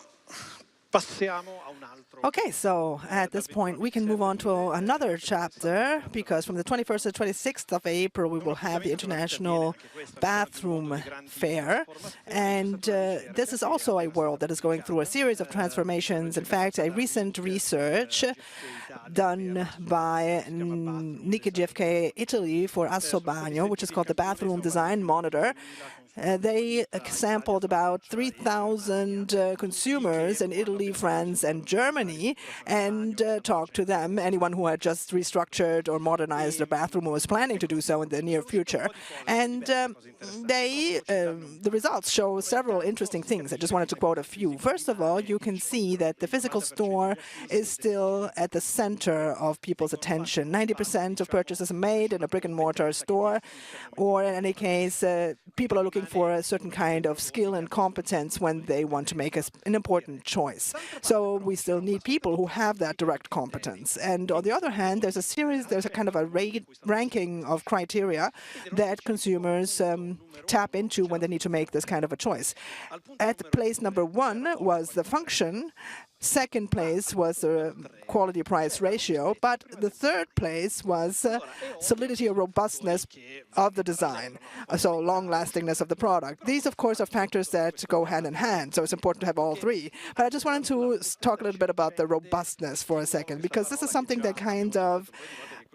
passiamo a un altro. Okay, so at this point, we can move on to another chapter, because from the 21st to 26th of April, we will have the International Bathroom Fair. And this is also a world that is going through a series of transformations. In fact, a recent research done by Nike GfK Italy for Assobagno, which is called the Bathroom Design Monitor. They sampled about 3,000 consumers in Italy, France, and Germany, and talked to them, anyone who had just restructured or modernized their bathroom or was planning to do so in the near future. And the results show several interesting things. I just wanted to quote a few. First of all, you can see that the physical store is still at the center of people's attention. 90% of purchases are made in a brick-and-mortar store, or in any case, people are looking for a certain kind of skill and competence when they want to make an important choice. So we still need people who have that direct competence. And on the other hand, there's a kind of a ranking of criteria that consumers tap into when they need to make this kind of a choice. At place number 1 was the function. Second place was the quality-price ratio, but the third place was solidity or robustness of the design, so long-lastingness of the product. These, of course, are factors that go hand in hand, so it's important to have all three. But I just wanted to talk a little bit about the robustness for a second, because this is something that kind of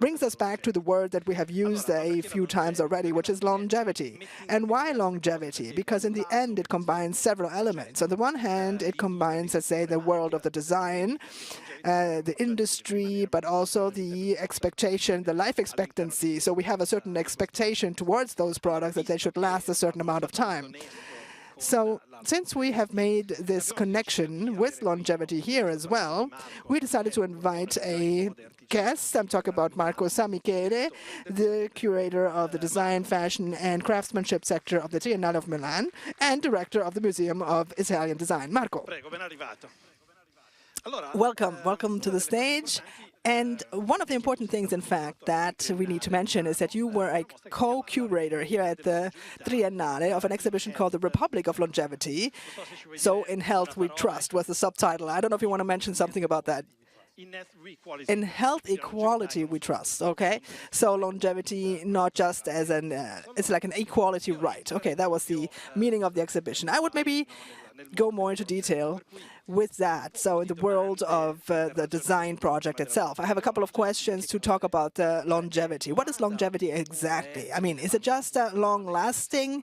brings us back to the word that we have used a few times already, which is longevity. And why longevity? Because in the end, it combines several elements. On the one hand, it combines, let's say, the world of the design, the industry, but also the expectation, the life expectancy. So we have a certain expectation towards those products that they should last a certain amount of time. So since we have made this connection with longevity here as well, we decided to invite a guest. I'm talking about Marco Sammichele, the curator of the design, fashion, and craftsmanship sector of the Triennale of Milan and director of the Museum of Italian Design. Marco. Welcome to the stage. And one of the important things, in fact, that we need to mention is that you were a co-curator here at the Triennale of an exhibition called The Republic of Longevity. So, In Health We Trust was the subtitle. I don't know if you want to mention something about that. In health equality we trust, okay? So longevity not just as it's like an equality right. Okay, that was the meaning of the exhibition. I would maybe go more into detail with that. So in the world of the design project itself, I have a couple of questions to talk about longevity. What is longevity exactly? I mean, is it just a long-lasting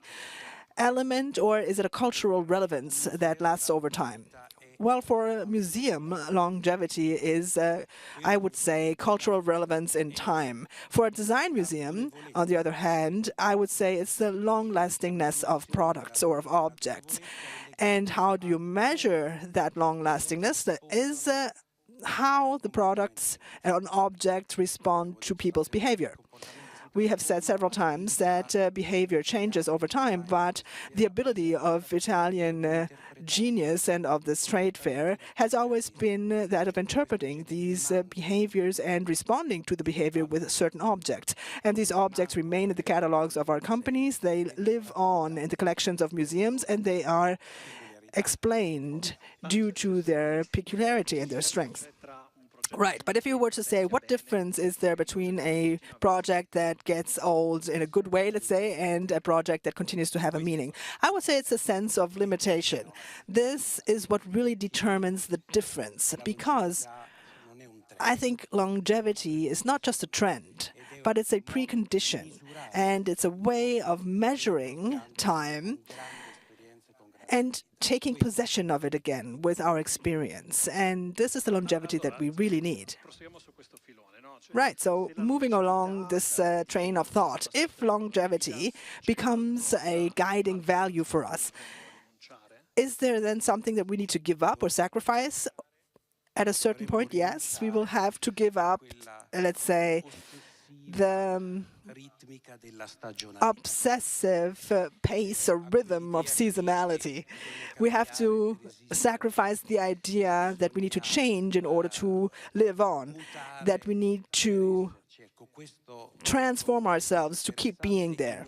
element, or is it a cultural relevance that lasts over time? Well, for a museum, longevity is, I would say, cultural relevance in time. For a design museum, on the other hand, I would say it's the long-lastingness of products or of objects. And how do you measure that long-lastingness? That is how the products and objects respond to people's behavior. We have said several times that behavior changes over time, but the ability of Italian genius and of this trade fair has always been that of interpreting these behaviors and responding to the behavior with certain objects. And these objects remain in the catalogs of our companies, they live on in the collections of museums, and they are explained due to their peculiarity and their strength. Right, but if you were to say, what difference is there between a project that gets old in a good way, let's say, and a project that continues to have a meaning? I would say it's a sense of limitation. This is what really determines the difference, because I think longevity is not just a trend, but it's a precondition, and it's a way of measuring time and taking possession of it again with our experience. And this is the longevity that we really need. Right, so moving along this train of thought, if longevity becomes a guiding value for us, is there then something that we need to give up or sacrifice at a certain point? Yes, we will have to give up, let's say, the obsessive pace or rhythm of seasonality. We have to sacrifice the idea that we need to change in order to live on, that we need to transform ourselves to keep being there.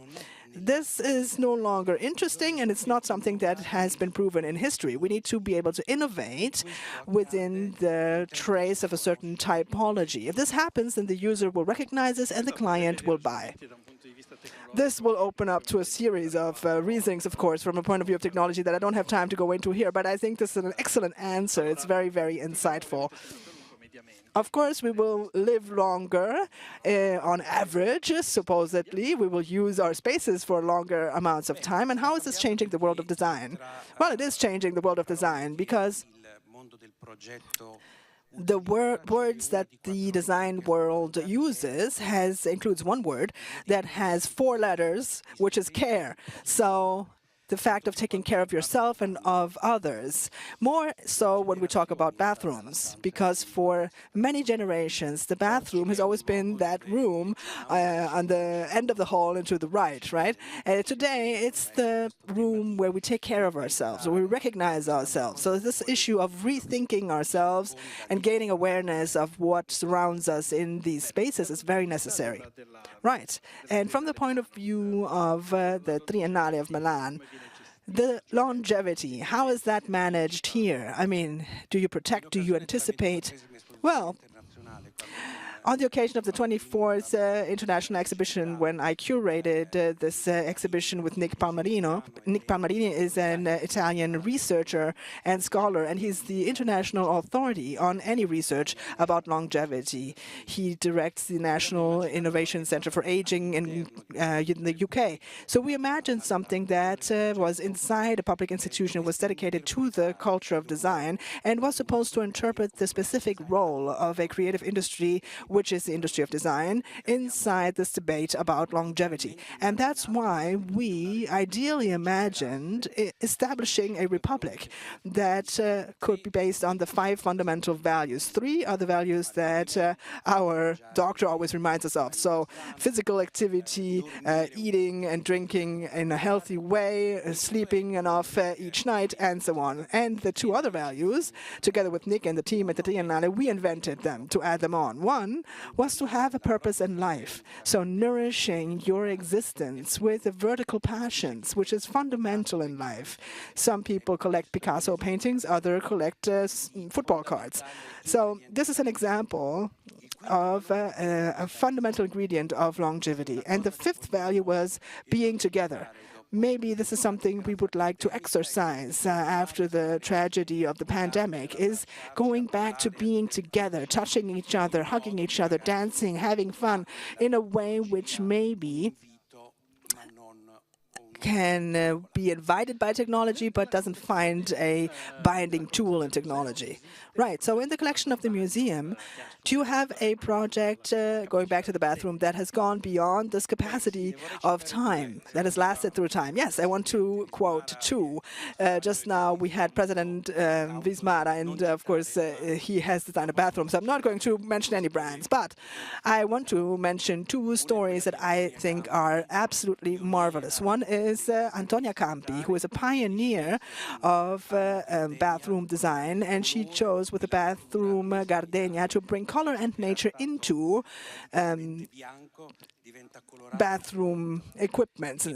This is no longer interesting, and it's not something that has been proven in history. We need to be able to innovate within the trace of a certain typology. If this happens, then the user will recognize this and the client will buy. This will open up to a series of reasonings, of course, from a point of view of technology that I don't have time to go into here, but I think this is an excellent answer. It's very, very insightful. Of course, we will live longer on average, supposedly. We will use our spaces for longer amounts of time. And how is this changing the world of design? Well, it is changing the world of design because the words that the design world uses includes one word that has 4 letters, which is care. So the fact of taking care of yourself and of others. More so when we talk about bathrooms, because for many generations, the bathroom has always been that room on the end of the hall and to the right, right? Today, it's the room where we take care of ourselves, where we recognize ourselves. So this issue of rethinking ourselves and gaining awareness of what surrounds us in these spaces is very necessary. Right. And from the point of view of the Triennale of Milan, the longevity, how is that managed here? I mean, do you protect, do you anticipate? Well, on the occasion of the 24th International Exhibition, when I curated this exhibition with Nick Palmarino. Nick Palmarini is an Italian researcher and scholar, and he's the international authority on any research about longevity. He directs the National Innovation Center for Aging in the UK. So we imagined something that was inside a public institution, was dedicated to the culture of design, and was supposed to interpret the specific role of a creative industry, which is the industry of design, inside this debate about longevity. And that's why we ideally imagined establishing a republic that could be based on the 5 fundamental values. 3 are the values that our doctor always reminds us of. So physical activity, eating and drinking in a healthy way, sleeping enough each night, and so on. And the 2 other values, together with Nick and the team at the Triennale, we invented them to add them on. One was to have a purpose in life, so nourishing your existence with the vertical passions, which is fundamental in life. Some people collect Picasso paintings, others collect football cards. So this is an example of a fundamental ingredient of longevity. And the 5th value was being together. Maybe this is something we would like to exercise after the tragedy of the pandemic, is going back to being together, touching each other, hugging each other, dancing, having fun in a way which maybe can be invited by technology but doesn't find a binding tool in technology. Right, so in the collection of the museum, do you have a project, going back to the bathroom, that has gone beyond this capacity of time, that has lasted through time? Yes, I want to quote 2. Just now we had President Wismara, and of course he has designed a bathroom, so I'm not going to mention any brands, but I want to mention 2 stories that I think are absolutely marvelous. One is Antonia Campi, who is a pioneer of bathroom design, and she chose with the bathroom Gardenia to bring color and nature into bathroom equipment,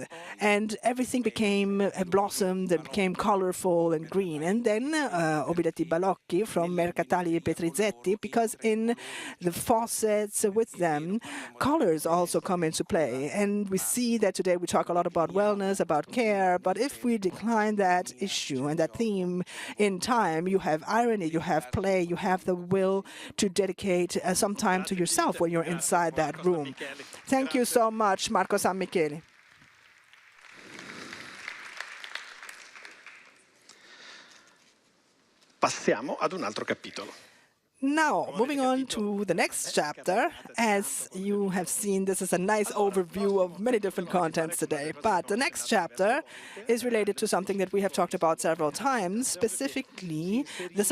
and everything became blossomed and became colorful and green. And then Obidetti Balocchi from Mercatali Petrizetti, because in the faucets with them, colors also come into play. And we see that today we talk a lot about wellness, about care, but if we decline that issue and that theme in time, you have irony, you have play, you have the will to dedicate some time to yourself when you're inside that room. Thank you so much, Marco San Michele. Passiamo ad un altro capitolo. Now, moving on to the next chapter. As you have seen, this is a nice overview of many different contents today. But the next chapter is related to something that we have talked about several times, specifically the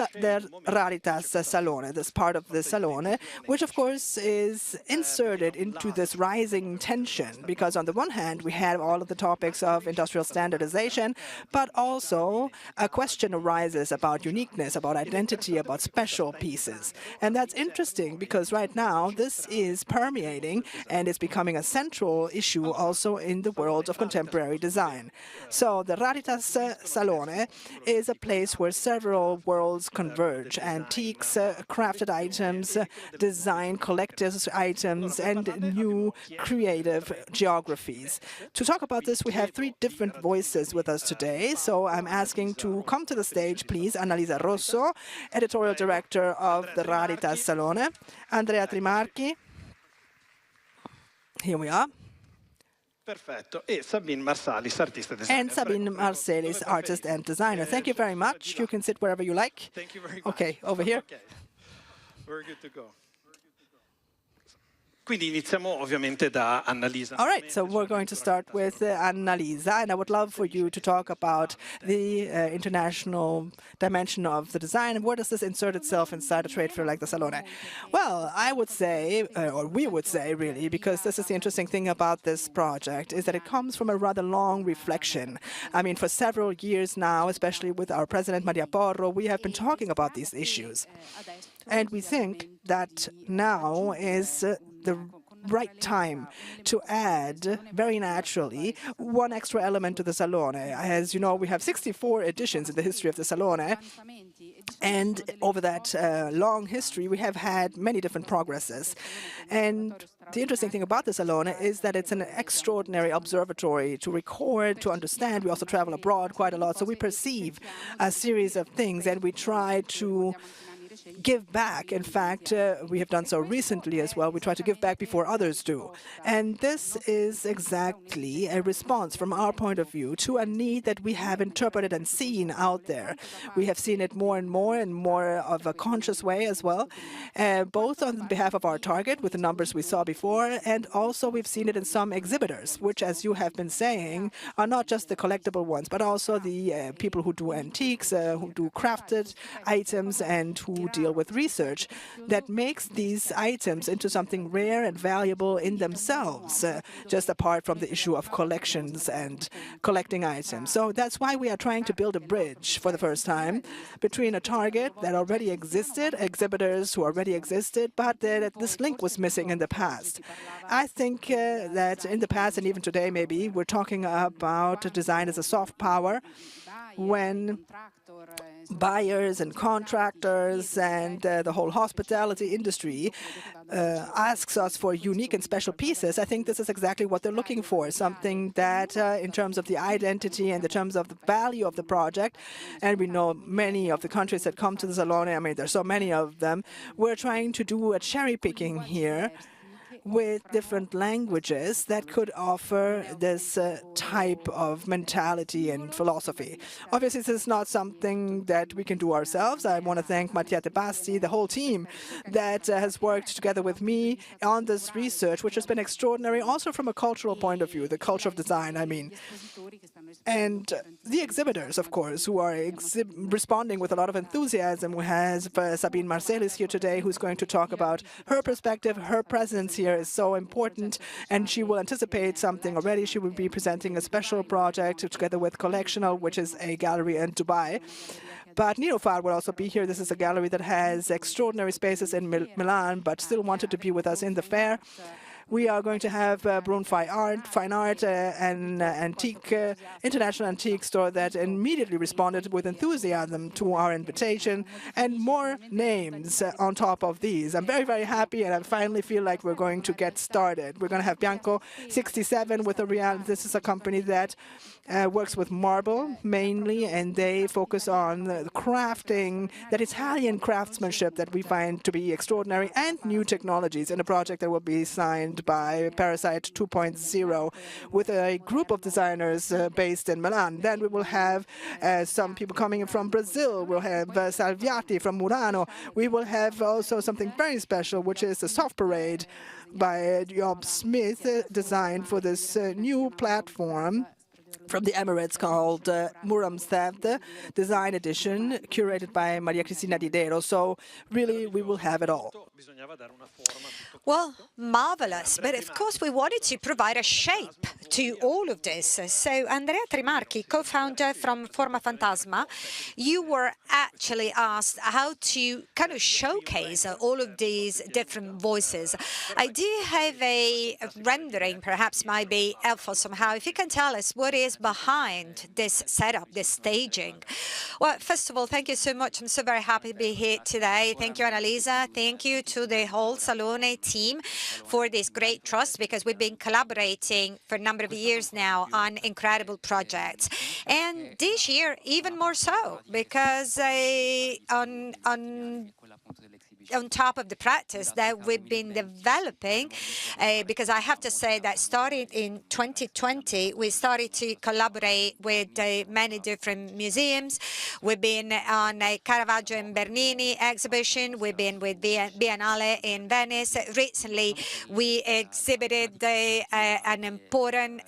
Raritas Salone, this part of the Salone, which of course is inserted into this rising tension, because on the one hand, we have all of the topics of industrial standardization, but also a question arises about uniqueness, about identity, about special pieces. And that's interesting because right now this is permeating and is becoming a central issue also in the world of contemporary design. So the Raritas Salone is a place where several worlds converge: antiques, crafted items, design, collector's items, and new creative geographies. To talk about this, we have three different voices with us today. So I'm asking to come to the stage, please, Annalisa Rosso, editorial director of the Raritas Salone, Andrea Trimarchi. Here we are. Perfetto. E Sabine Marsalis, artista e designer. And Sabine Marsalis, artist and designer. Thank you very much. You can sit wherever you like. Thank you very much. Okay, over here. Okay. We're good to go. Quindi iniziamo ovviamente da Annalisa. All right, so we're going to start with Annalisa, and I would love for you to talk about the international dimension of the design, and where does this insert itself inside a trade fair like the Salone? Well, I would say, or we would say really, because this is the interesting thing about this project, is that it comes from a rather long reflection. I mean, for several years now, especially with our president, Maria Porro, we have been talking about these issues. And we think that now is the right time to add, very naturally, one extra element to the Salone. As you know, we have 64 editions in the history of the Salone. And over that long history, we have had many different progresses. And the interesting thing about the Salone is that it's an extraordinary observatory to record, to understand. We also travel abroad quite a lot, so we perceive a series of things, and we try to give back. In fact, we have done so recently as well. We try to give back before others do. And this is exactly a response from our point of view to a need that we have interpreted and seen out there. We have seen it more and more of a conscious way as well, both on behalf of our target with the numbers we saw before, and also we've seen it in some exhibitors, which, as you have been saying, are not just the collectible ones, but also the people who do antiques, who do crafted items, and who deal with research that makes these items into something rare and valuable in themselves, just apart from the issue of collections and collecting items. So that's why we are trying to build a bridge for the first time between a target that already existed, exhibitors who already existed, but that this link was missing in the past. I think that in the past, and even today maybe, we're talking about design as a soft power, when buyers and contractors and the whole hospitality industry asks us for unique and special pieces. I think this is exactly what they're looking for, something that in terms of the identity and in terms of the value of the project, and we know many of the countries that come to the Salone, I mean, there's so many of them, we're trying to do a cherry picking here with different languages that could offer this type of mentality and philosophy. Obviously, this is not something that we can do ourselves. I want to thank Mattia Tebasti, the whole team that has worked together with me on this research, which has been extraordinary, also from a cultural point of view, the culture of design, I mean. And the exhibitors, of course, who are responding with a lot of enthusiasm. We have Sabine Marsalis here today, who's going to talk about her perspective. Her presence here is so important, and she will anticipate something already. She will be presenting a special project together with Collectional, which is a gallery in Dubai. But Neofar will also be here. This is a gallery that has extraordinary spaces in Milan, but still wanted to be with us in the fair. We are going to have Brun Fine Art, an antique, international antique store that immediately responded with enthusiasm to our invitation, and more names on top of these. I'm very, very happy, and I finally feel like we're going to get started. We're going to have Bianco 67 with a real. This is a company that works with marble mainly, and they focus on the crafting, that Italian craftsmanship that we find to be extraordinary, and new technologies in a project that will be signed owned by Parasite 2.0 with a group of designers based in Milan. Then we will have some people coming in from Brazil. We'll have Salviati from Murano. We will have also something very special, which is the Soft Parade by Job Smith, designed for this new platform from the Emirates called Muramstad Design Edition, curated by Maria Cristina Didero. So really, we will have it all. Well, marvelous. But of course, we wanted to provide a shape to all of this. So Andrea Trimarchi, co-founder from Forma Fantasma, you were actually asked how to kind of showcase all of these different voices. I do have a rendering, perhaps might be helpful somehow. If you can tell us what is behind this setup, this staging. Well, first of all, thank you so much. I'm so very happy to be here today. Thank you, Annalisa. Thank you to the whole Salone team for this great trust, because we've been collaborating for a number of years now on incredible projects. And this year, even more so, because on top of the practice that we've been developing, because I have to say that starting in 2020, we started to collaborate with many different museums. We've been on a Caravaggio and Bernini exhibition. We've been with Biennale in Venice. Recently, we exhibited an important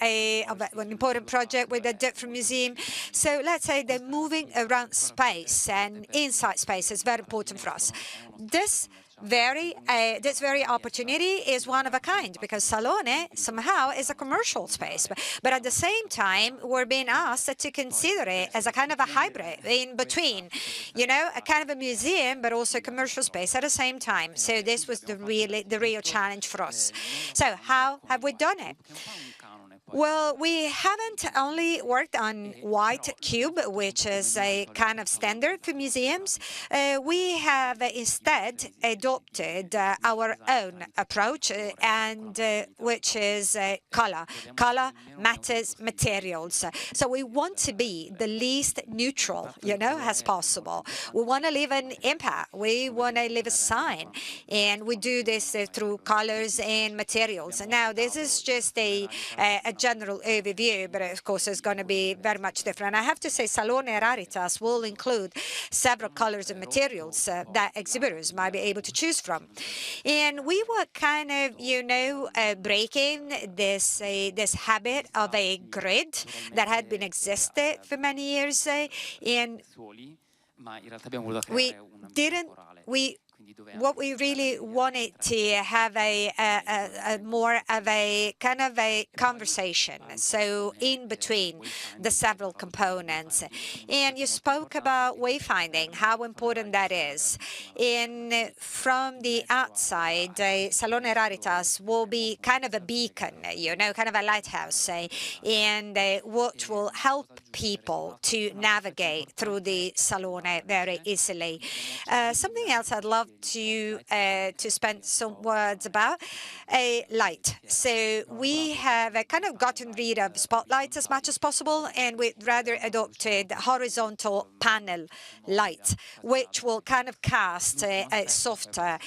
project with a different museum. So let's say the moving around space and inside space is very important for us. This very opportunity is one of a kind, because Salone somehow is a commercial space, but at the same time we're being asked to consider it as a kind of a hybrid in between, you know, a kind of a museum but also a commercial space at the same time. So this was the real challenge for us. So how have we done it? Well, we haven't only worked on white cube, which is a kind of standard for museums. We have instead adopted our own approach, and which is color. Color matters materials. So we want to be the least neutral, you know, as possible. We want to leave an impact. We want to leave a sign, and we do this through colors and materials. And now this is just a general overview, but of course it's going to be very much different. I have to say Salone Raritas will include several colors and materials that exhibitors might be able to choose from. And we were kind of, you know, breaking this habit of a grid that had been existed for many years, and what we really wanted to have a more of a kind of a conversation, so in between the several components. And you spoke about wayfinding, how important that is. And from the outside, Salone Raritas will be kind of a beacon, you know, kind of a lighthouse, and what will help people to navigate through the Salone very easily. Something else I'd love to spend some words about, light. So we have kind of gotten rid of spotlights as much as possible, and we'd rather adopted horizontal panel light, which will kind of cast a softer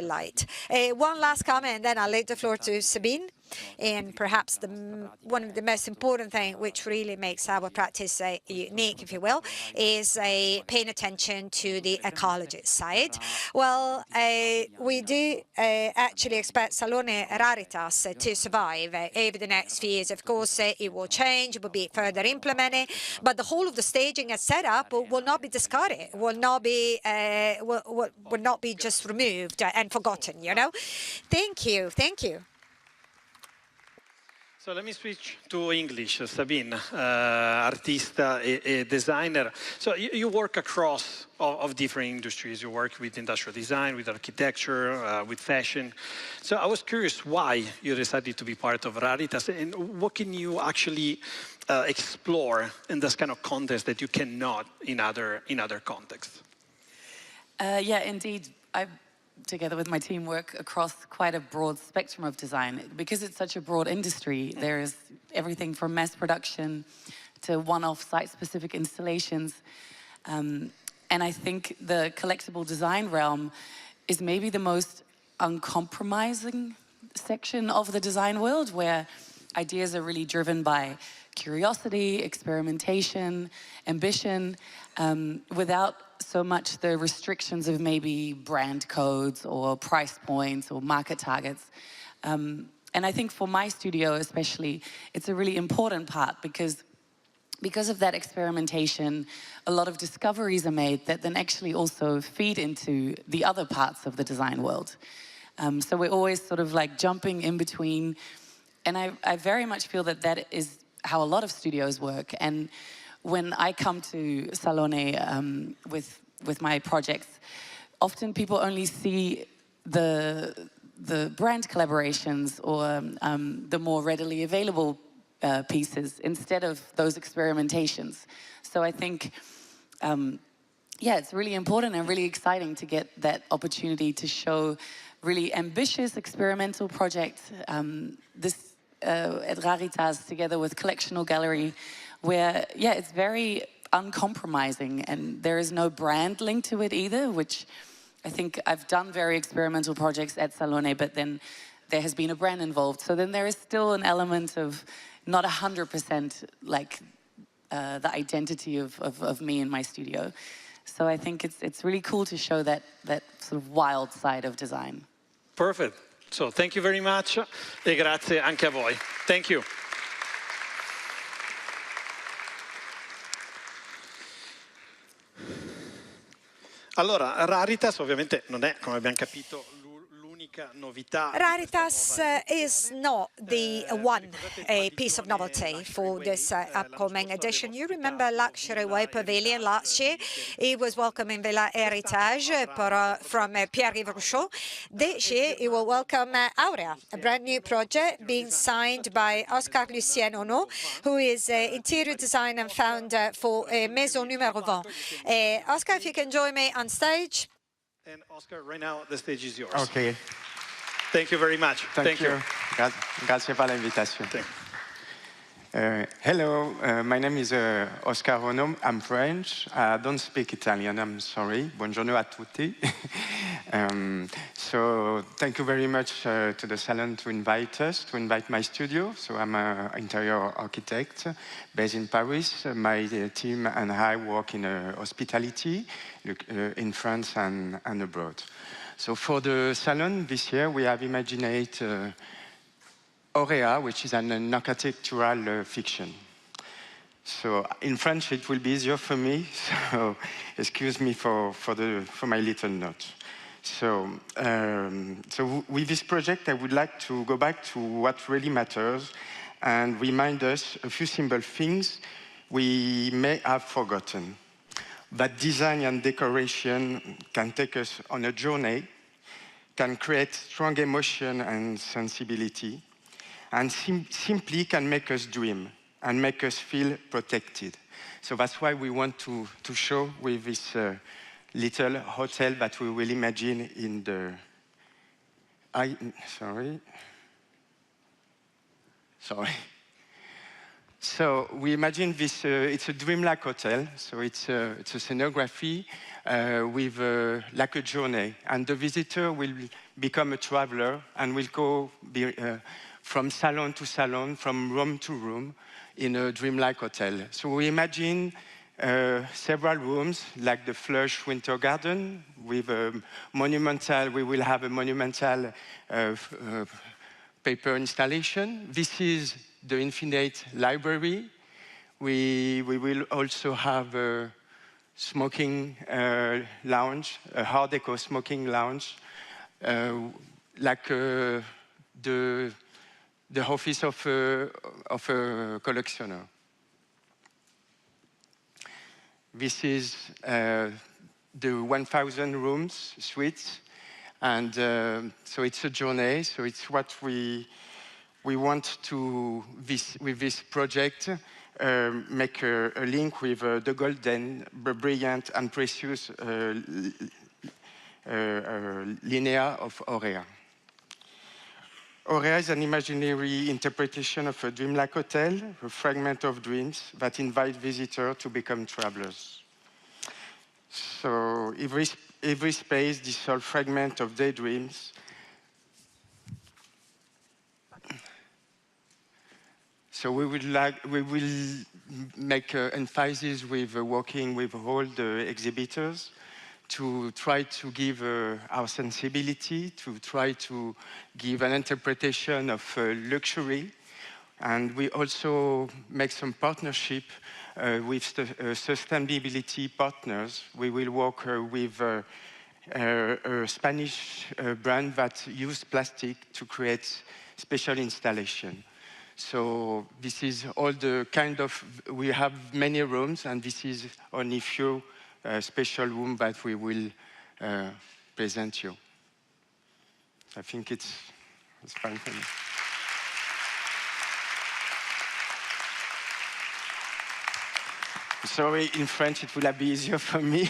light. One last comment, and then I'll leave the floor to Sabine. And perhaps one of the most important things, which really makes our practice unique, if you will, is paying attention to the ecology side. Well, we do actually expect Salone Raritas to survive over the next few years. Of course, it will change, it will be further implemented, but the whole of the staging and setup will not be discarded, will not be just removed and forgotten, you know? Thank you. Thank you. So let me switch to English. Sabine, artista, a designer. So you work across of different industries. You work with industrial design, with architecture, with fashion. So I was curious why you decided to be part of Raritas, and what can you actually explore in this kind of context that you cannot in other contexts? Yeah, indeed. Together with my team, work across quite a broad spectrum of design. Because it's such a broad industry, there's everything from mass production to one-off site-specific installations. And I think the collectible design realm is maybe the most uncompromising section of the design world where ideas are really driven by curiosity, experimentation, ambition, without so much the restrictions of maybe brand codes or price points or market targets. And I think for my studio especially, it's a really important part because of that experimentation, a lot of discoveries are made that then actually also feed into the other parts of the design world. So we're always sort of like jumping in between. And I very much feel that that is how a lot of studios work. And when I come to Salone with my projects, often people only see the brand collaborations or the more readily available pieces instead of those experimentations. So I think, yeah, it's really important and really exciting to get that opportunity to show really ambitious experimental projects. This at Raritas together with Collectional Gallery, where, yeah, it's very uncompromising and there is no brand link to it either, which I think I've done very experimental projects at Salone, but then there has been a brand involved. So then there is still an element of not 100% like the identity of me in my studio. So I think it's really cool to show that sort of wild side of design. Perfect. So thank you very much e grazie anche a voi. Thank you. Allora, Raritas ovviamente non è, come abbiamo capito, l'unica novità. Raritas is not the one piece of novelty for this upcoming edition. You remember Luxury Way Pavilion last year? It was welcoming Villa Heritage from Pierre-Yves Rousseau. This year, it will welcome Aurea, a brand new project being signed by Oscar Lucien Ono, who is interior designer and founder for Maison Numéro 20. Oscar, if you can join me on stage. And Oscar, right now, the stage is yours. Okay. Thank you very much. Thank you. Grazie per l'invitation. Hello, my name is Oscar Ono. I'm French. I don't speak Italian, I'm sorry. Buongiorno a tutti. So thank you very much to the Salon to invite my studio. So I'm an interior architect based in Paris. My team and I work in hospitality in France and abroad. So for the Salon this year, we have imagined Aurea, which is an architectural fiction. So in French, it will be easier for me, so excuse me for my little note. So with this project, I would like to go back to what really matters and remind us a few simple things we may have forgotten. That design and decoration can take us on a journey, can create strong emotion and sensibility, and simply can make us dream and make us feel protected. So that's why we want to show with this little hotel that we will imagine in the... Sorry. So we imagine this, it's a dreamlike hotel, so it's a scenography with like a journey, and the visitor will become a traveler and will go from salon to salon, from room to room in a dreamlike hotel. So we imagine several rooms, like the Flush Winter Garden, with a monumental, we will have a monumental paper installation. This is the Infinite Library. We will also have a smoking lounge, a Art Deco smoking lounge, like the office of a collectioner. This is the 1,000 rooms suites, and so it's a journey. So it's what we want to, with this project, make a link with the golden, brilliant, and precious linea of Aurea. Aurea is an imaginary interpretation of a dreamlike hotel, a fragment of dreams that invite visitors to become travelers. So every space, this whole fragment of daydreams, So we will make emphasis with working with all the exhibitors to try to give our sensibility, to try to give an interpretation of luxury. And we also make some partnership with sustainability partners. We will work with a Spanish brand that uses plastic to create special installation. So this is all the kind of, we have many rooms, and this is only few special room that we will present you. I think it's fine for me. Sorry, in French it will be easier for me,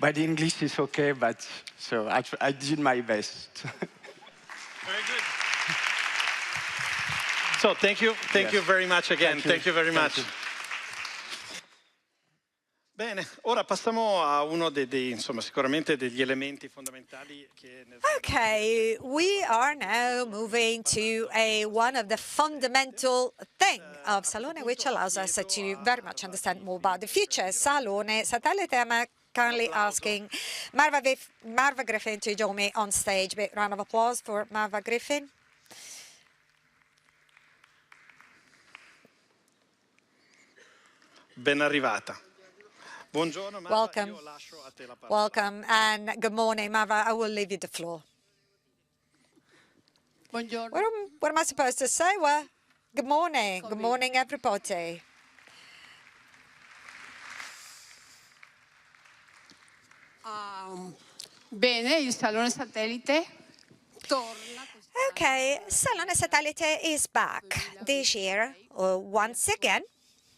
but English is okay, but so I did my best. Very good. So thank you very much again. Thank you very much. Bene, ora passiamo a uno insomma, sicuramente degli elementi fondamentali che Okay, we are now moving to one of the fundamental thing of Salone, which allows us to very much understand more about the future. SaloneSatellite, I'm kindly asking Marva Griffin to join me on stage. Big round of applause for Marva Griffin. Ben arrivata. Welcome. Welcome and good morning, Marva. I will leave you the floor. What am I supposed to say? Well, good morning. Good morning, everybody. Bene, il Salone Satellite torna. Okay, SaloneSatellite is back this year once again.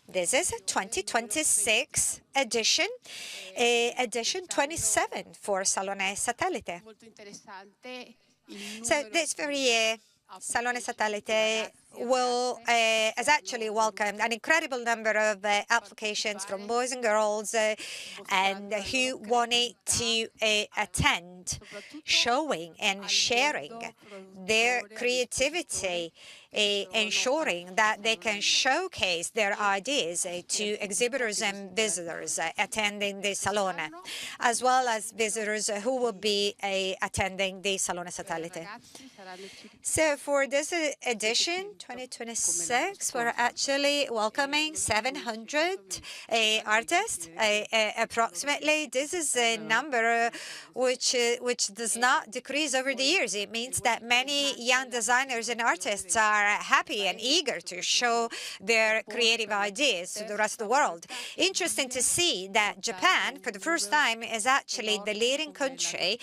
This is a 2026 edition, edition 27 for SaloneSatellite. So this very year, SaloneSatellite has actually welcomed an incredible number of applications from boys and girls and who wanted to attend, showing and sharing their creativity, ensuring that they can showcase their ideas to exhibitors and visitors attending the Salone, as well as visitors who will be attending the SaloneSatellite. So for this edition, 2026, we're actually welcoming 700 artists, approximately. This is a number which does not decrease over the years. It means that many young designers and artists are happy and eager to show their creative ideas to the rest of the world. Interesting to see that Japan, for the first time, is actually the leading country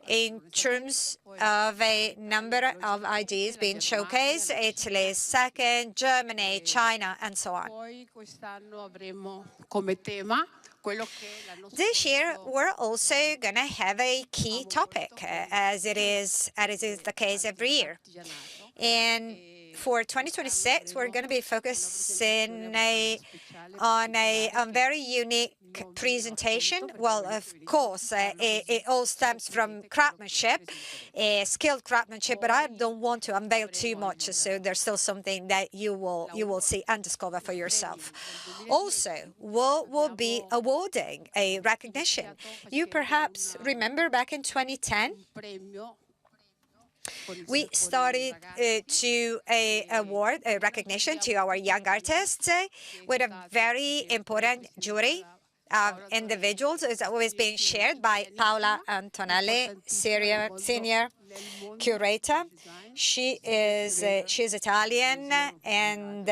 in terms of a number of ideas being showcased. Italy is second, Germany, China, and so on. This year, we're also going to have a key topic, as it is the case every year. And for 2026, we're going to be focusing on a very unique presentation. Well, of course, it all stems from craftsmanship, skilled craftsmanship, but I don't want to unveil too much, so there's still something that you will see and discover for yourself. Also, we'll be awarding a recognition. You perhaps remember back in 2010, we started to award a recognition to our young artists with a very important jury of individuals. It's always been shared by Paola Antonelli, senior curator. She's Italian and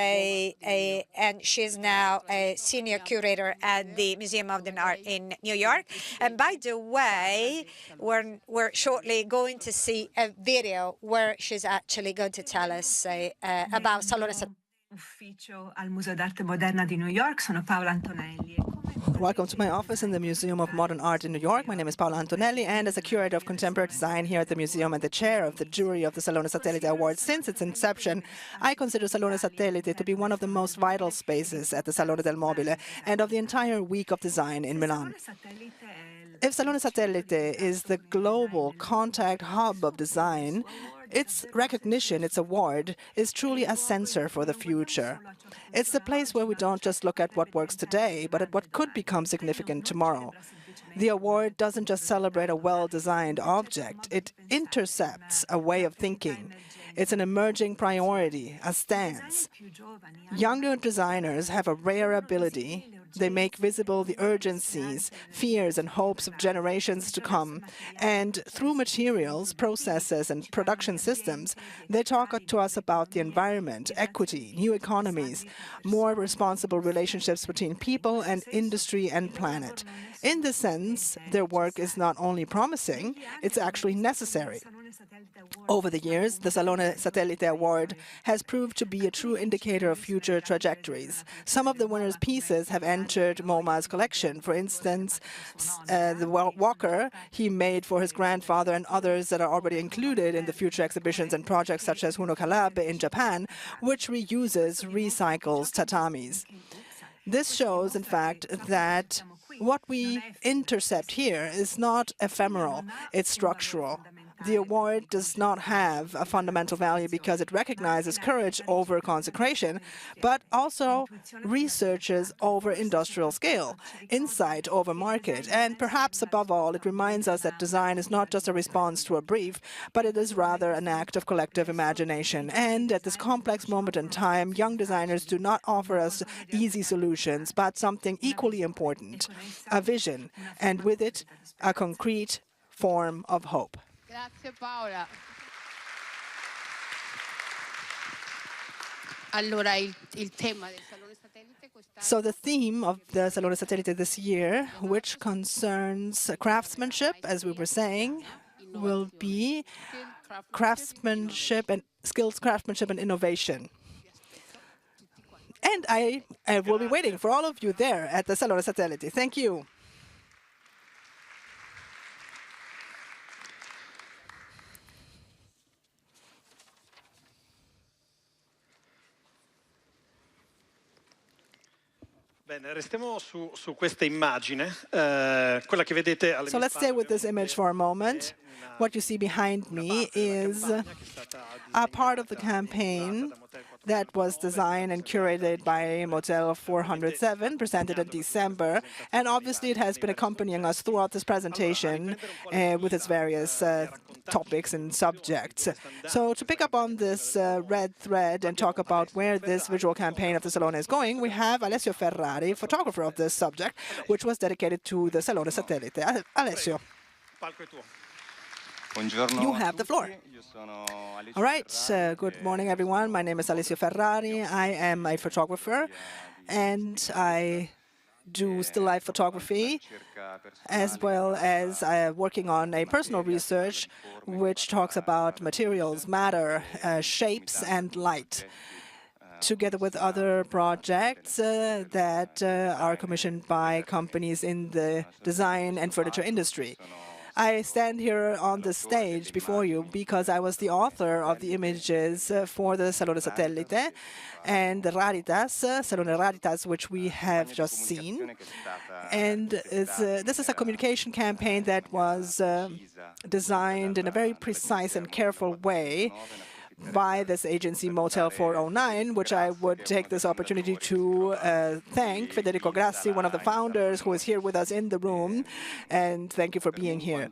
she's now a senior curator at the Museum of the Art in New York. And by the way, we're shortly going to see a video where she's actually going to tell us about Salone. Ufficio al Museo d'Arte Moderna di New York, sono Paola Antonelli. Welcome to my office in the Museum of Modern Art in New York. My name is Paola Antonelli, and as a curator of contemporary design here at the museum and the chair of the jury of the SaloneSatellite Award since its inception, I consider SaloneSatellite to be one of the most vital spaces at the Salone del Mobile and of the entire week of design in Milan. If SaloneSatellite is the global contact hub of design, its recognition, its award, is truly a sensor for the future. It's the place where we don't just look at what works today, but at what could become significant tomorrow. The award doesn't just celebrate a well-designed object, it intercepts a way of thinking. It's an emerging priority, a stance. Younger designers have a rare ability. They make visible the urgencies, fears, and hopes of generations to come. And through materials, processes, and production systems, they talk to us about the environment, equity, new economies, more responsible relationships between people and industry and planet. In this sense, their work is not only promising, it's actually necessary. Over the years, the SaloneSatellite Award has proved to be a true indicator of future trajectories. Some of the winners' pieces have entered MoMA's collection. For instance, the walker he made for his grandfather and others that are already included in the future exhibitions and projects such as Huno Kalabe in Japan, which recycles tatamis. This shows, in fact, that what we intercept here is not ephemeral, it's structural. The award does not have a fundamental value because it recognizes courage over consecration, but also researches over industrial scale, insight over market, and perhaps above all, it reminds us that design is not just a response to a brief, but it is rather an act of collective imagination. And at this complex moment in time, young designers do not offer us easy solutions, but something equally important, a vision, and with it, a concrete form of hope. Grazie Paola. Allora, il tema del Salone Satellite quest'anno. So the theme of the Salone Satellite this year, which concerns craftsmanship, as we were saying, will be craftsmanship and skills, craftsmanship and innovation. And I will be waiting for all of you there at the Salone Satellite. Thank you. Bene, restiamo su questa immagine. Quella che vedete alle So let's stay with this image for a moment. What you see behind me is a part of the campaign that was designed and curated by Motel 407, presented in December. And obviously it has been accompanying us throughout this presentation with its various topics and subjects. So to pick up on this red thread and talk about where this visual campaign of the Salone is going, we have Alessio Ferrari, photographer of this subject, which was dedicated to the Salone Satellite. Alessio, you have the floor. All right, good morning, everyone. My name is Alessio Ferrari. I am a photographer, and I do still life photography, as well as working on a personal research which talks about materials, matter, shapes, and light, together with other projects that are commissioned by companies in the design and furniture industry. I stand here on the stage before you because I was the author of the images for the Salone Satellite and the Raritas, Salone Raritas, which we have just seen. And this is a communication campaign that was designed in a very precise and careful way by this agency Motel 409, which I would take this opportunity to thank Federico Grassi, one of the founders, who is here with us in the room, and thank you for being here.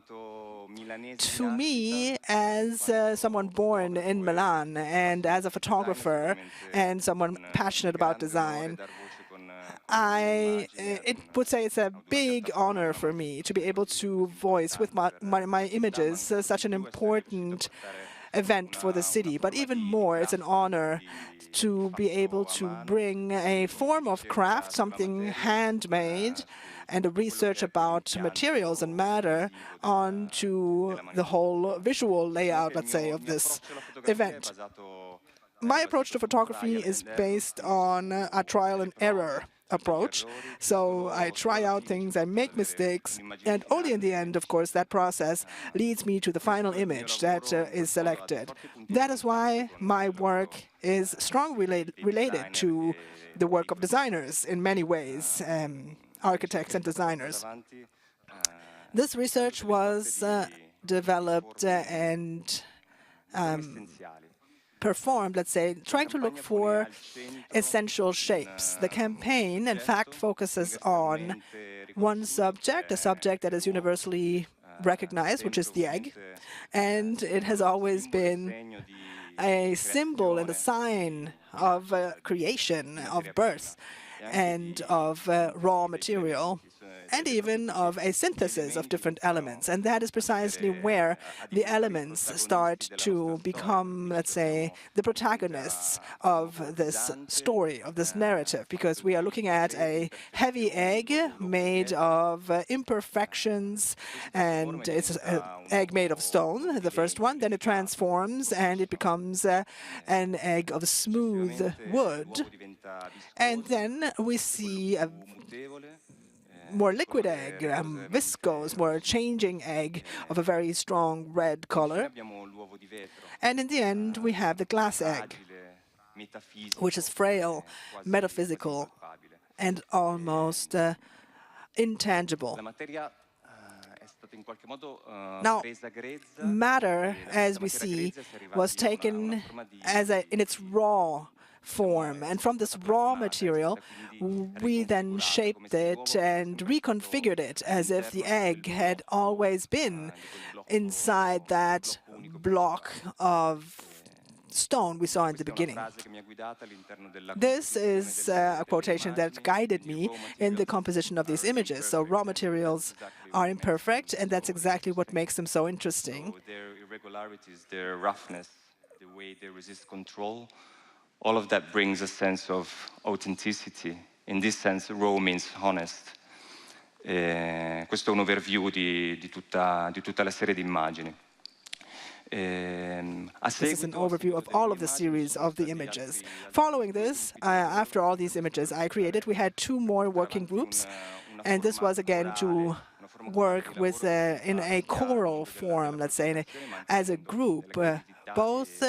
To me, as someone born in Milan and as a photographer and someone passionate about design, it would say it's a big honor for me to be able to voice with my images such an important event for the city. But even more, it's an honor to be able to bring a form of craft, something handmade, and a research about materials and matter onto the whole visual layout, let's say, of this event. My approach to photography is based on a trial and error approach. So I try out things, I make mistakes, and only in the end, of course, that process leads me to the final image that is selected. That is why my work is strongly related to the work of designers in many ways, architects and designers. This research was developed and performed, let's say, trying to look for essential shapes. The campaign, in fact, focuses on one subject, a subject that is universally recognized, which is the egg. And it has always been a symbol and a sign of creation, of birth, and of raw material, and even of a synthesis of different elements. And that is precisely where the elements start to become, let's say, the protagonists of this story, of this narrative, because we are looking at a heavy egg made of imperfections, and it's an egg made of stone, the first one. Then it transforms and it becomes an egg of smooth wood. And then we see a more liquid egg, viscose, more changing egg of a very strong red color. And in the end, we have the glass egg, which is frail, metaphysical, and almost intangible. Now, matter, as we see, was taken in its raw form. And from this raw material, we then shaped it and reconfigured it as if the egg had always been inside that block of stone we saw in the beginning. This is a quotation that guided me in the composition of these images. So raw materials are imperfect, and that's exactly what makes them so interesting. Their irregularities, their roughness, the way they resist control, all of that brings a sense of authenticity. In this sense, raw means honest. Questo è un overview di tutta la serie di immagini. This is an overview of all of the series of the images. Following this, after all these images I created, we had two more working groups, and this was again to work with in a choral form, let's say, as a group, both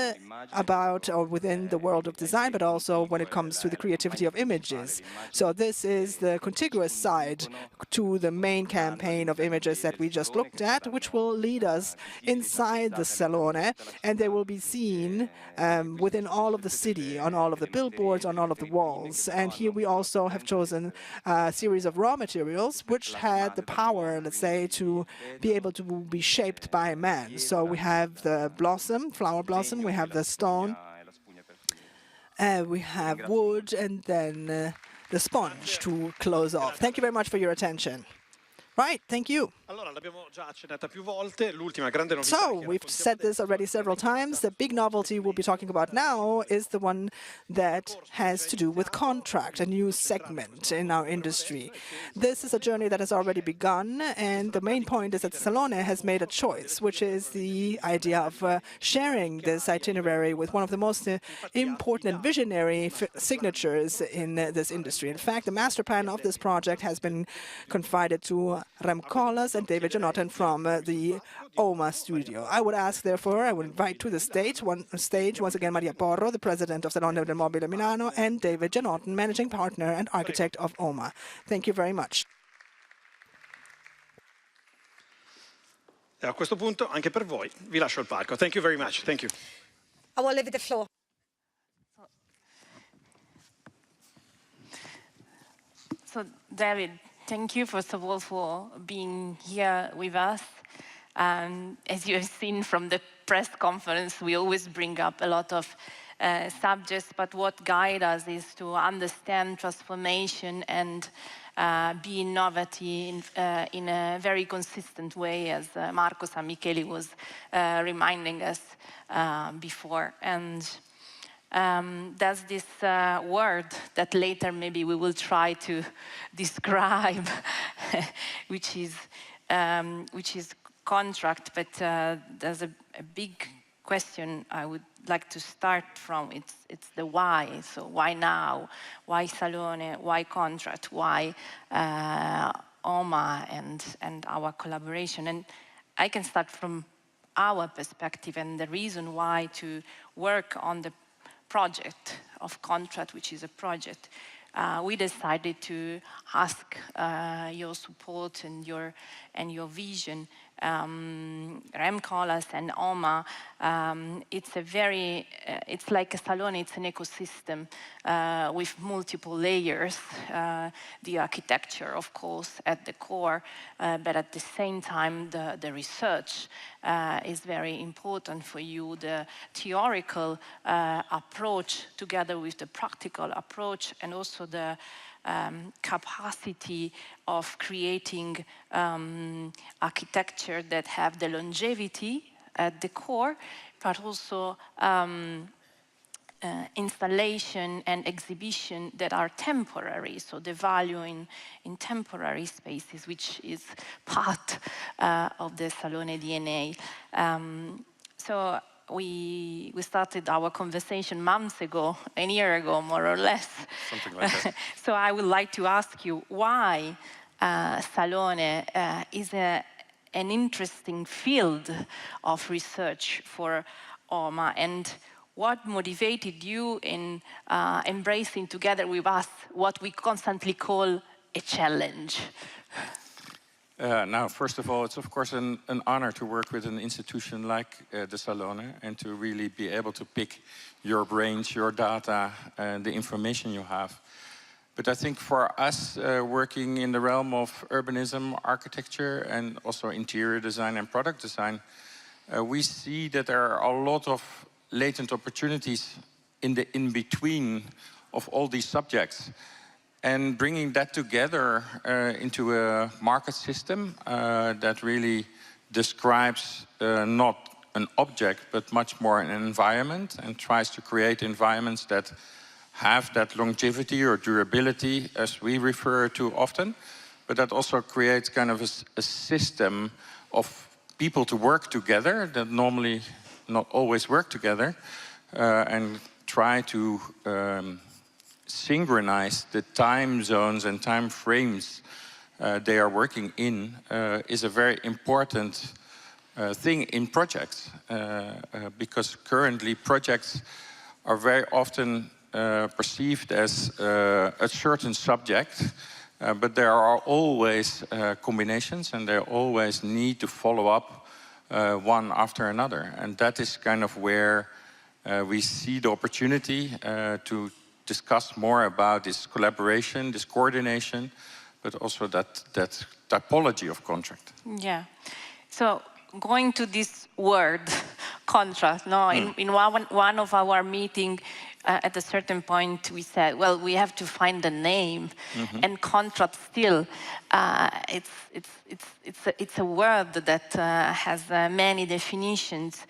about or within the world of design, but also when it comes to the creativity of images. So this is the contiguous side to the main campaign of images that we just looked at, which will lead us inside the Salone, and they will be seen within all of the city, on all of the billboards, on all of the walls. And here we also have chosen a series of raw materials which had the power, let's say, to be able to be shaped by man. So we have the blossom, flower blossom, we have the stone, we have wood, and then the sponge to close off. Thank you very much for your attention. Right, thank you. So, we've said this already several times. The big novelty we'll be talking about now is the one that has to do with contract, a new segment in our industry. This is a journey that has already begun, and the main point is that Salone has made a choice, which is the idea of sharing this itinerary with one of the most important and visionary signatures in this industry. In fact, the master plan of this project has been confided to Rem Koolhaas and David Janotten from the OMA studio. I would ask, therefore, I would invite to the stage once again Maria Porro, the president of Salone del Mobile.Milano, and David Janotten, managing partner and architect of OMA. Thank you very much. A questo punto, anche per voi, vi lascio il palco. Thank you very much. Thank you. I will leave the floor. So, David, thank you, first of all, for being here with us. As you have seen from the press conference, we always bring up a lot of subjects, but what guides us is to understand transformation and be innovative in a very consistent way, as Marco San Michele was reminding us before. And there's this word that later maybe we will try to describe, which is contract. But there's a big question I would like to start from. It's the why. So why now? Why Salone? Why contract? Why OMA and our collaboration? And I can start from our perspective and the reason why to work on the project of contract, which is a project. We decided to ask your support and your vision Rem Koolhaas and Oma, it's like a salon, it's an ecosystem with multiple layers. The architecture, of course, at the core, but at the same time, the research is very important for you. The theoretical approach together with the practical approach, and also the capacity of creating architecture that have the longevity at the core, but also installation and exhibition that are temporary, so the value in temporary spaces, which is part of the Salone DNA. So we started our conversation months ago, a year ago, more or less. Something like that. So I would like to ask you why Salone is an interesting field of research for Oma, and what motivated you in embracing together with us what we constantly call a challenge? Now, first of all, it's of course an honor to work with an institution like the Salone and to really be able to pick your brains, your data, and the information you have. But I think for us, working in the realm of urbanism, architecture, and also interior design and product design, we see that there are a lot of latent opportunities in the in-between of all these subjects. And bringing that together into a market system that really describes not an object, but much more an environment, and tries to create environments that have that longevity or durability, as we refer to often, but that also creates kind of a system of people to work together that normally not always work together, and try to synchronize the time zones and time frames they are working in is a very important thing in projects, because currently projects are very often perceived as a certain subject, but there are always combinations, and they always need to follow up one after another. And that is kind of where we see the opportunity to discuss more about this collaboration, this coordination, but also that typology of contract. Yeah. So going to this word, contract, no? In one of our meetings, at a certain point we said, well, we have to find a name, and contract still, it's a word that has many definitions.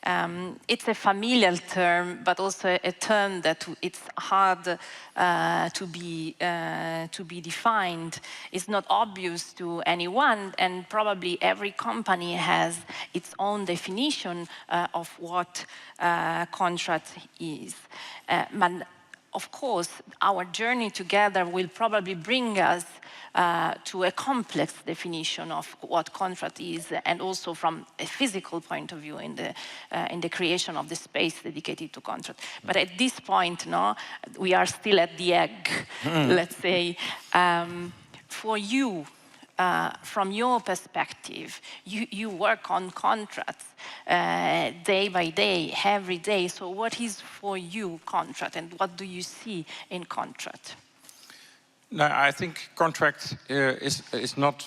It's a familiar term, but also a term that it's hard to be defined. It's not obvious to anyone, and probably every company has its own definition of what contract is. But of course, our journey together will probably bring us to a complex definition of what contract is, and also from a physical point of view in the creation of the space dedicated to contract. But at this point, no, we are still at the egg, let's say. For you, from your perspective, you work on contracts day by day, every day. So what is for you contract, and what do you see in contract? No, I think contract is not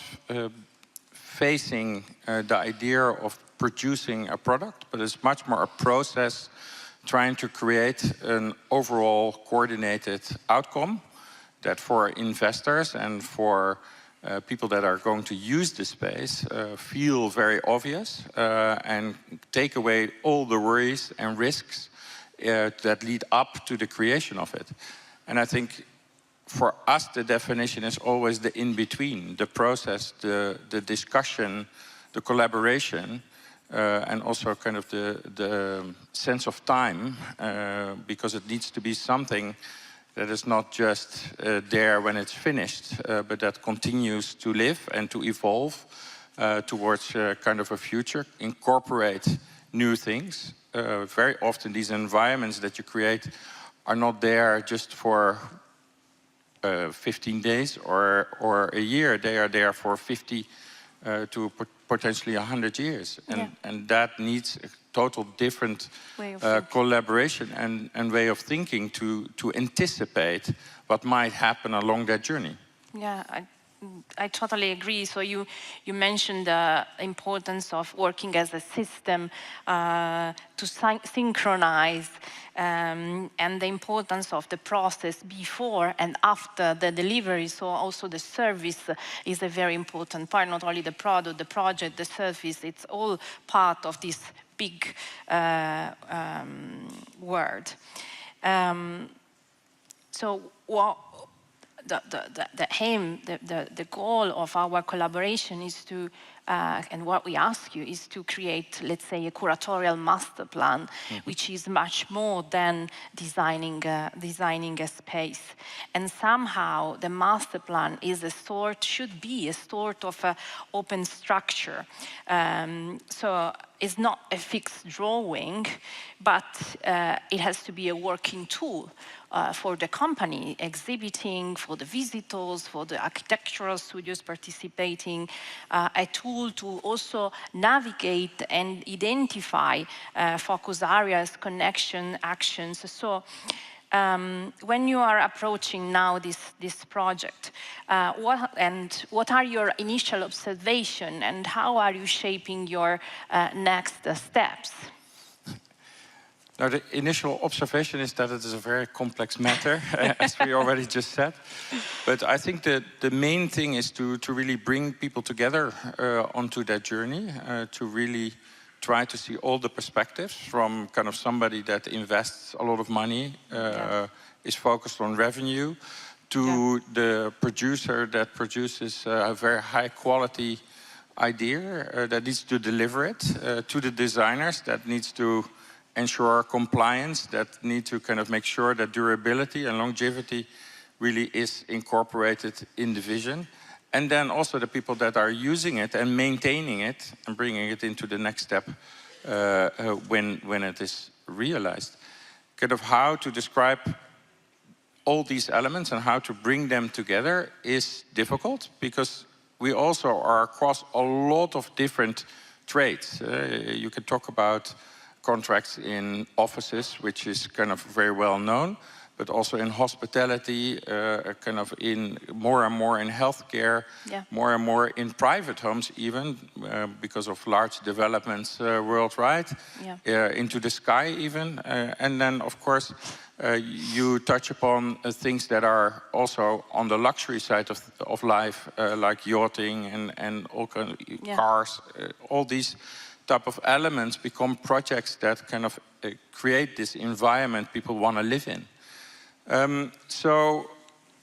facing the idea of producing a product, but it's much more a process trying to create an overall coordinated outcome that for investors and for people that are going to use the space feel very obvious and take away all the worries and risks that lead up to the creation of it. And I think for us, the definition is always the in-between, the process, the discussion, the collaboration, and also kind of the sense of time, because it needs to be something that is not just there when it's finished, but that continues to live and to evolve towards kind of a future, incorporate new things. Very often these environments that you create are not there just for 15 days or a year. They are there for 50 to potentially 100 years. And that needs a total different collaboration and way of thinking to anticipate what might happen along that journey. Yeah, I totally agree. So you mentioned the importance of working as a system to synchronize and the importance of the process before and after the delivery. So also the service is a very important part, not only the product, the project, the service, it's all part of this big word. So what the aim, the goal of our collaboration is to, and what we ask you is to create, let's say, a curatorial master plan, which is much more than designing a space. And somehow the master plan should be a sort of a open structure. So it's not a fixed drawing, but it has to be a working tool. For the company exhibiting, for the visitors, for the architectural studios participating, a tool to also navigate and identify focus areas, connection, actions. So when you are approaching now this project, what are your initial observations and how are you shaping your next steps? Now, the initial observation is that it is a very complex matter, as we already just said. But I think that the main thing is to really bring people together onto that journey, to really try to see all the perspectives from kind of somebody that invests a lot of money, is focused on revenue, to the producer that produces a very high quality idea that needs to deliver it, to the designers that needs to ensure compliance, that need to kind of make sure that durability and longevity really is incorporated in the vision. And then also the people that are using it and maintaining it and bringing it into the next step when it is realized. Kind of how to describe all these elements and how to bring them together is difficult because we also are across a lot of different trades. You can talk about contracts in offices, which is kind of very well known, but also in hospitality, kind of in more and more in healthcare, more and more in private homes even, because of large developments worldwide, into the sky even. And then, of course, you touch upon things that are also on the luxury side of life, like yachting and all kind of cars, all these type of elements become projects that kind of create this environment people want to live in. So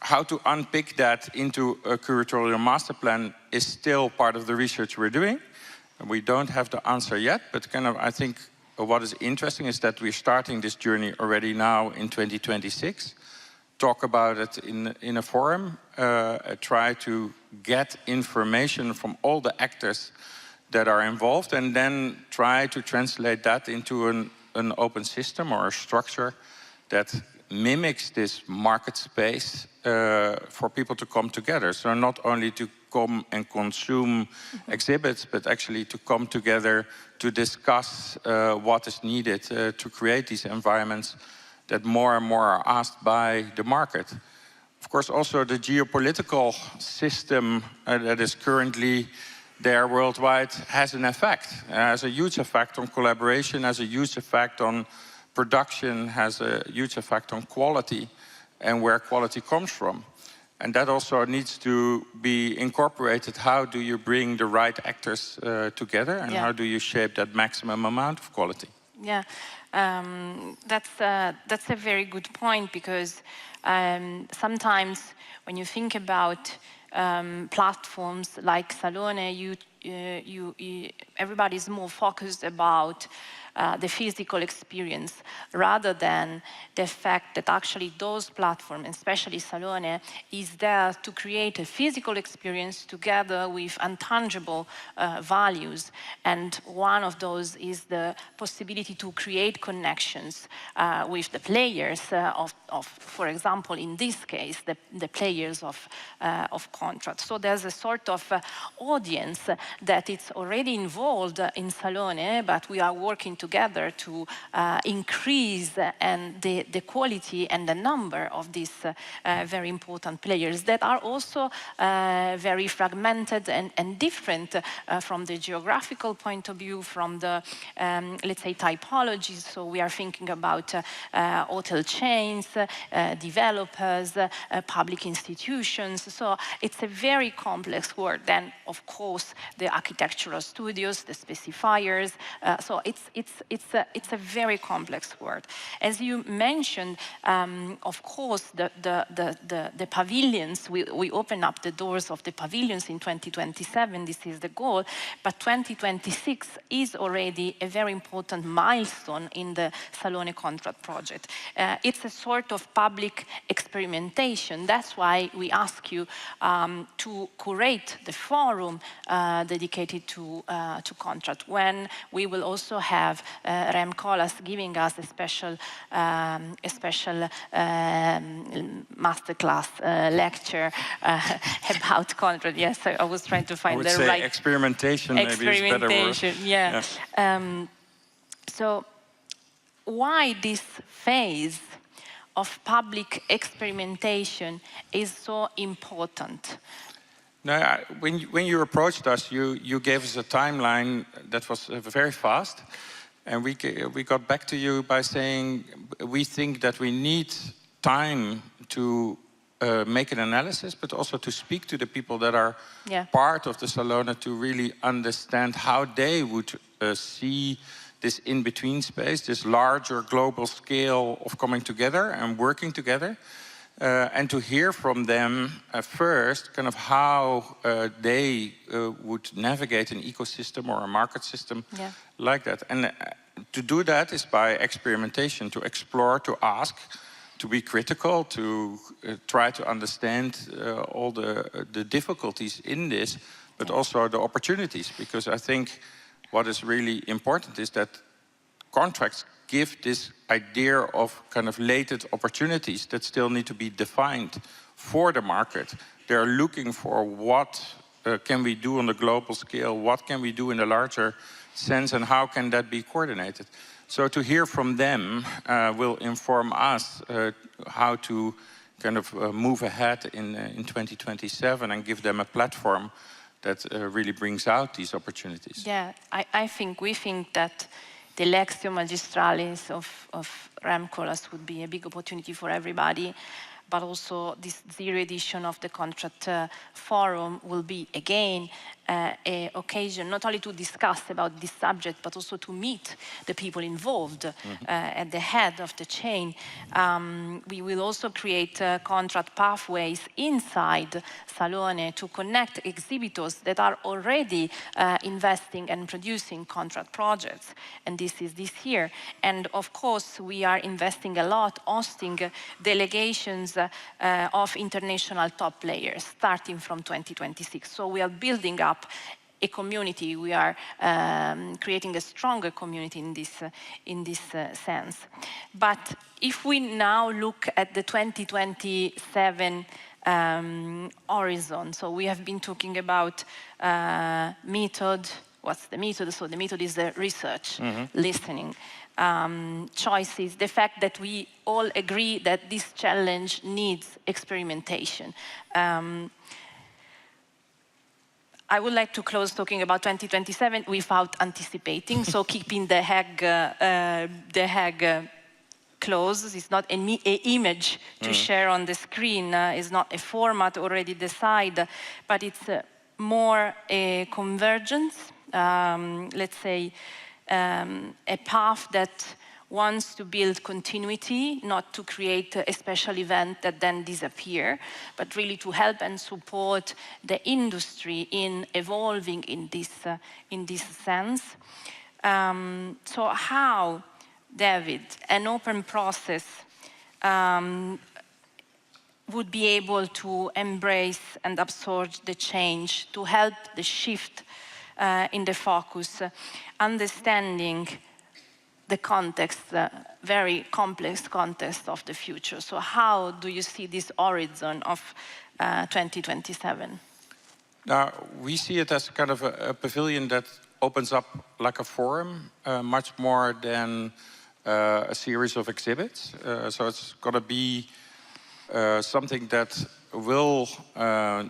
how to unpick that into a curatorial master plan is still part of the research we're doing. We don't have the answer yet, but kind of I think what is interesting is that we're starting this journey already now in 2026. Talk about it in a forum, try to get information from all the actors that are involved, and then try to translate that into an open system or a structure that mimics this market space for people to come together. So not only to come and consume exhibits, but actually to come together to discuss what is needed to create these environments that more and more are asked by the market. Of course, also the geopolitical system that is currently there worldwide has an effect, has a huge effect on collaboration, has a huge effect on production, has a huge effect on quality and where quality comes from. And that also needs to be incorporated. How do you bring the right actors together, and how do you shape that maximum amount of quality? Yeah, that's a very good point, because sometimes when you think about platforms like Salone, everybody's more focused about the physical experience, rather than the fact that actually those platforms, especially Salone, is there to create a physical experience together with intangible values. And one of those is the possibility to create connections with the players of, for example, in this case, the players of Contract. So there's a sort of audience that it's already involved in Salone, but we are working together to increase the quality and the number of these very important players that are also very fragmented and different from the geographical point of view, from the, let's say, typologies. So we are thinking about hotel chains, developers, public institutions. So it's a very complex world. Then, of course, the architectural studios, the specifiers. So it's a very complex world. As you mentioned, of course, the pavilions, we open up the doors of the pavilions in 2027. This is the goal. But 2026 is already a very important milestone in the Salone Contract project. It's a sort of public experimentation. That's why we ask you to curate the forum dedicated to Contract, when we will also have Rem Koolhaas giving us a special masterclass lecture about Contract. Yes, I was trying to find the right experimentation. Maybe is a better word. Yeah. So why this phase of public experimentation is so important? Now, when you approached us, you gave us a timeline that was very fast, and we got back to you by saying we think that we need time to make an analysis, but also to speak to the people that are part of the Salone to really understand how they would see this in-between space, this larger global scale of coming together and working together. And to hear from them first, kind of how they would navigate an ecosystem or a market system like that. And to do that is by experimentation, to explore, to ask, to be critical, to try to understand all the difficulties in this, but also the opportunities. Because I think what is really important is that contracts give this idea of kind of latent opportunities that still need to be defined for the market. They're looking for what can we do on the global scale, what can we do in a larger sense, and how can that be coordinated. So to hear from them will inform us how to kind of move ahead in 2027 and give them a platform that really brings out these opportunities. Yeah, we think that the Lectio Magistralis of Rem Koolhaas would be a big opportunity for everybody, but also this zero edition of the Contract Forum will be, again, an occasion not only to discuss about this subject, but also to meet the people involved at the head of the chain. We will also create contract pathways inside Salone to connect exhibitors that are already investing and producing contract projects. And this is this year. And of course, we are investing a lot, hosting delegations of international top players, starting from 2026. So we are building up a community. We are creating a stronger community in this sense. But if we now look at the 2027 horizon, so we have been talking about method. What's the method? So the method is the research, listening, choices, the fact that we all agree that this challenge needs experimentation. I would like to close talking about 2027 without anticipating, so keeping the Hague close. It's not an image to share on the screen. It's not a format already decided, but it's more a convergence, let's say, a path that wants to build continuity, not to create a special event that then disappear, but really to help and support the industry in evolving in this sense. So how, David, an open process would be able to embrace and absorb the change, to help the shift in the focus, understanding the context, the very complex context of the future. So how do you see this horizon of 2027? Now, we see it as kind of a pavilion that opens up like a forum, much more than a series of exhibits. So it's going to be something that will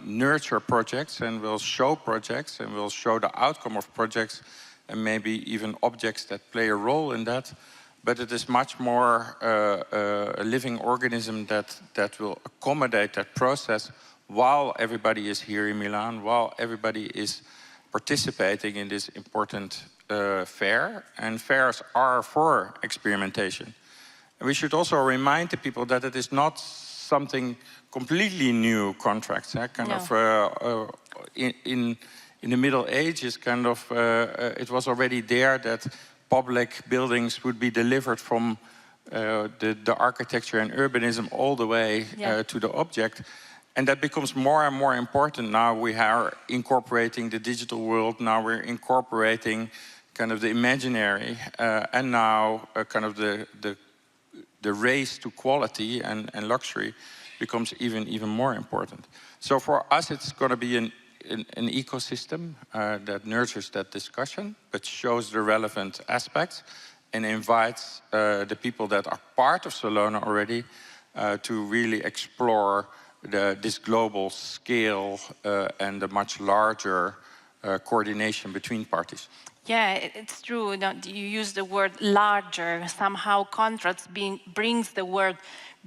nurture projects and will show projects and will show the outcome of projects and maybe even objects that play a role in that. But it is much more a living organism that will accommodate that process while everybody is here in Milan, while everybody is participating in this important fair. And fairs are for experimentation. And we should also remind the people that it is not something completely new, contracts. In the Middle Ages, it was already there that public buildings would be delivered from the architecture and urbanism all the way to the object. And that becomes more and more important now. We are incorporating the digital world. Now we're incorporating kind of the imaginary, and now kind of the race to quality and luxury becomes even more important. So for us, it's going to be an ecosystem that nurtures that discussion, but shows the relevant aspects and invites the people that are part of Salone already to really explore this global scale and the much larger coordination between parties. Yeah, it's true. You use the word larger. Somehow contracts brings the word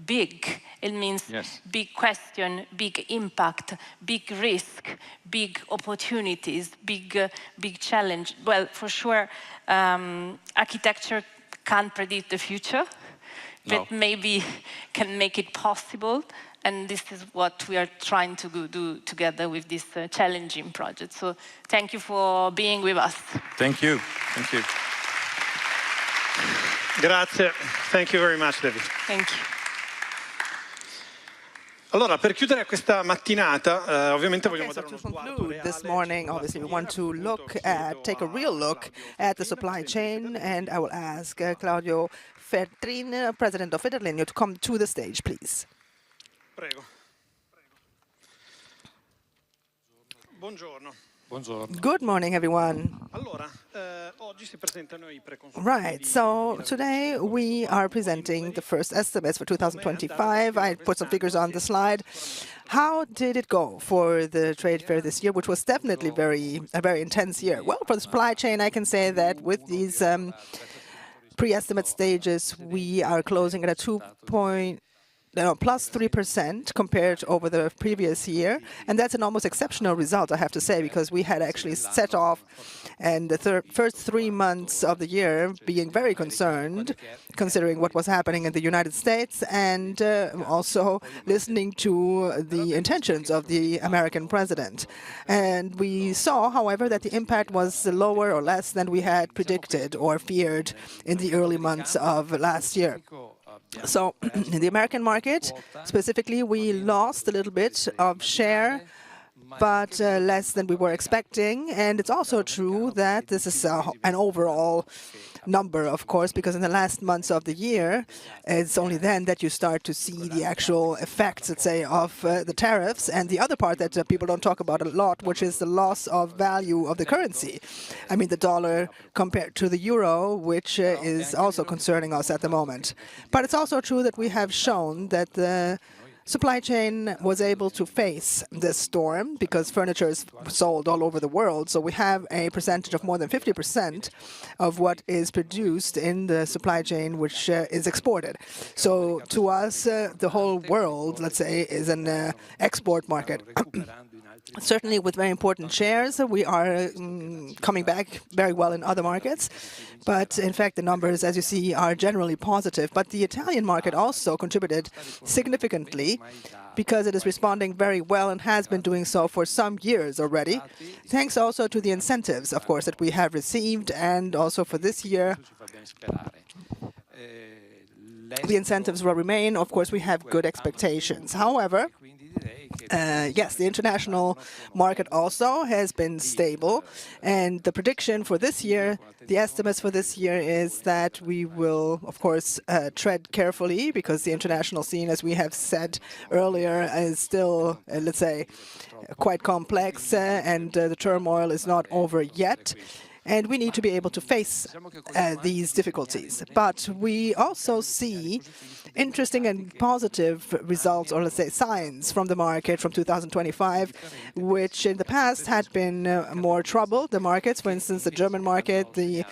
big. It means big question, big impact, big risk, big opportunities, big challenge. Well, for sure, architecture can't predict the future, but maybe can make it possible. And this is what we are trying to do together with this challenging project. So thank you for being with us. Thank you. Thank you. Grazie. Thank you very much, David. Thank you. Allora, per chiudere questa mattinata, ovviamente vogliamo dare uno sguardo this morning, obviously, we want to take a real look at the supply chain, and I will ask Claudio Fertrin, President of Federlegno, to come to the stage, please. Prego. Buongiorno. Good morning, everyone. Right, so today we are presenting the first estimates for 2025. I put some figures on the slide. How did it go for the trade fair this year, which was definitely a very intense year? Well, for the supply chain, I can say that with these pre-estimate stages, we are closing at a plus 3% compared over the previous year. And that's an almost exceptional result, I have to say, because we had actually set off and the first 3 months of the year being very concerned, considering what was happening in the United States and also listening to the intentions of the American president. And we saw, however, that the impact was lower or less than we had predicted or feared in the early months of last year. So in the American market, specifically, we lost a little bit of share, but less than we were expecting. And it's also true that this is an overall number, of course, because in the last months of the year, it's only then that you start to see the actual effects, let's say, of the tariffs. And the other part that people don't talk about a lot, which is the loss of value of the currency. I mean, the dollar compared to the euro, which is also concerning us at the moment. But it's also true that we have shown that the supply chain was able to face this storm because furniture is sold all over the world. So we have a percentage of more than 50% of what is produced in the supply chain, which is exported. So to us, the whole world, let's say, is an export market. Certainly with very important shares, we are coming back very well in other markets. But in fact, the numbers, as you see, are generally positive. But the Italian market also contributed significantly because it is responding very well and has been doing so for some years already. Thanks also to the incentives, of course, that we have received, and also for this year, the incentives will remain. Of course, we have good expectations. However, yes, the international market also has been stable, and the prediction for this year, the estimates for this year is that we will, of course, tread carefully, because the international scene, as we have said earlier, is still, let's say, quite complex, and the turmoil is not over yet. And we need to be able to face these difficulties. But we also see interesting and positive results, or let's say signs, from the market from 2025, which in the past had been more troubled. The markets, for instance, the German market, the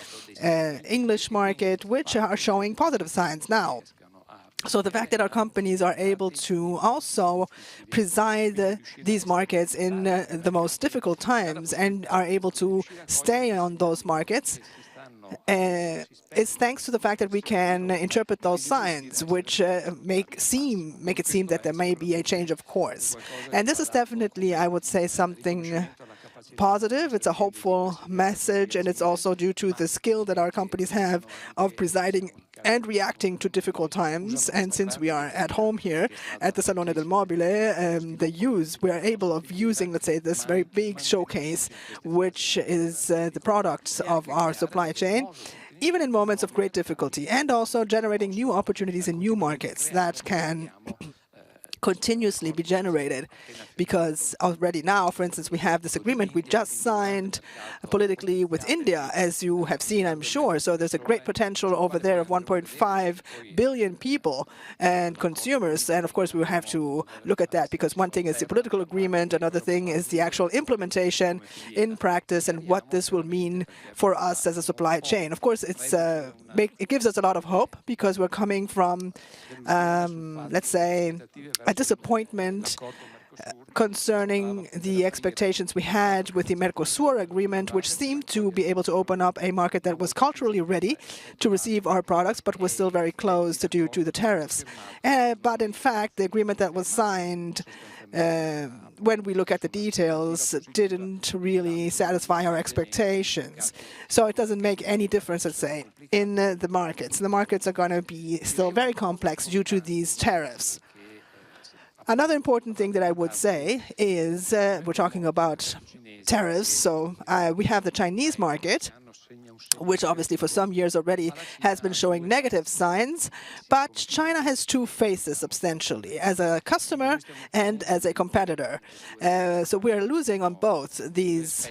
English market, which are showing positive signs now. So the fact that our companies are able to also preside these markets in the most difficult times and are able to stay on those markets is thanks to the fact that we can interpret those signs, which make it seem that there may be a change of course. And this is definitely, I would say, something positive. It's a hopeful message, and it's also due to the skill that our companies have of presiding and reacting to difficult times. And since we are at home here at the Salone del Mobile, we are able of using, let's say, this very big showcase, which is the products of our supply chain, even in moments of great difficulty, and also generating new opportunities in new markets that can continuously be generated, because already now, for instance, we have this agreement we just signed politically with India, as you have seen, I'm sure. So there's a great potential over there of 1.5 billion people and consumers. And of course, we have to look at that, because one thing is the political agreement, another thing is the actual implementation in practice and what this will mean for us as a supply chain. Of course, it gives us a lot of hope, because we're coming from, let's say, a disappointment concerning the expectations we had with the Mercosur agreement, which seemed to be able to open up a market that was culturally ready to receive our products, but was still very closed due to the tariffs. But in fact, the agreement that was signed, when we look at the details, didn't really satisfy our expectations. So it doesn't make any difference, let's say, in the markets. The markets are going to be still very complex due to these tariffs. Another important thing that I would say is, we're talking about tariffs, so we have the Chinese market, which obviously for some years already has been showing negative signs, but China has two faces substantially, as a customer and as a competitor. So we are losing on both these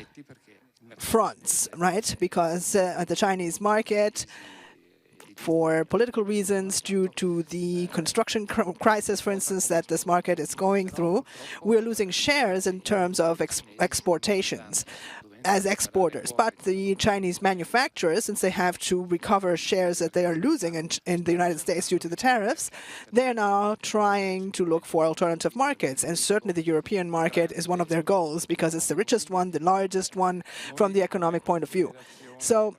fronts, right? Because the Chinese market, for political reasons, due to the construction crisis, for instance, that this market is going through, we're losing shares in terms of exportations as exporters. But the Chinese manufacturers, since they have to recover shares that they are losing in the United States due to the tariffs, they're now trying to look for alternative markets. And certainly the European market is one of their goals, because it's the richest one, the largest one from the economic point of view. So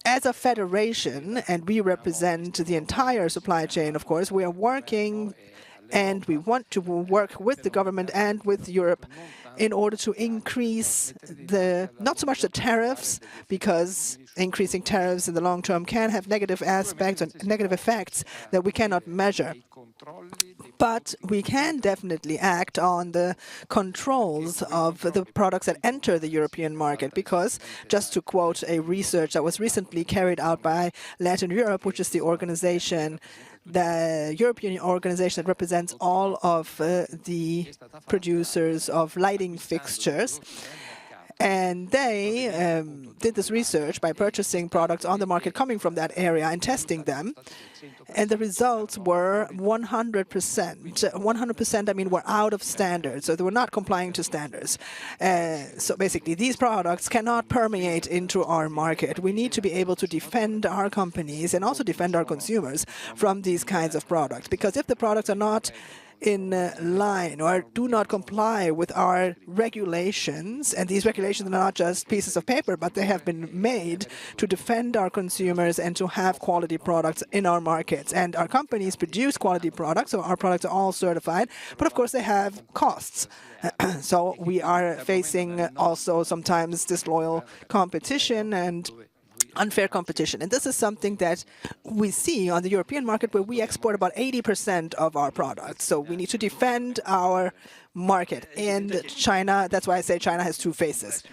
as a federation, and we represent the entire supply chain, of course, we are working, and we want to work with the government and with Europe in order to increase not so much the tariffs, because increasing tariffs in the long term can have negative aspects and negative effects that we cannot measure. But we can definitely act on the controls of the products that enter the European market, because, just to quote a research that was recently carried out by Latin Europe, which is the European organization that represents all of the producers of lighting fixtures. And they did this research by purchasing products on the market coming from that area and testing them. And the results were 100%. 100%, I mean, were out of standards. So they were not complying to standards. So basically, these products cannot permeate into our market. We need to be able to defend our companies and also defend our consumers from these kinds of products. Because if the products are not in line or do not comply with our regulations, and these regulations are not just pieces of paper, but they have been made to defend our consumers and to have quality products in our markets. And our companies produce quality products, so our products are all certified, but of course they have costs. So we are facing also sometimes disloyal competition and unfair competition. And this is something that we see on the European market, where we export about 80% of our products. So we need to defend our market. In China, that's why I say China has two faces.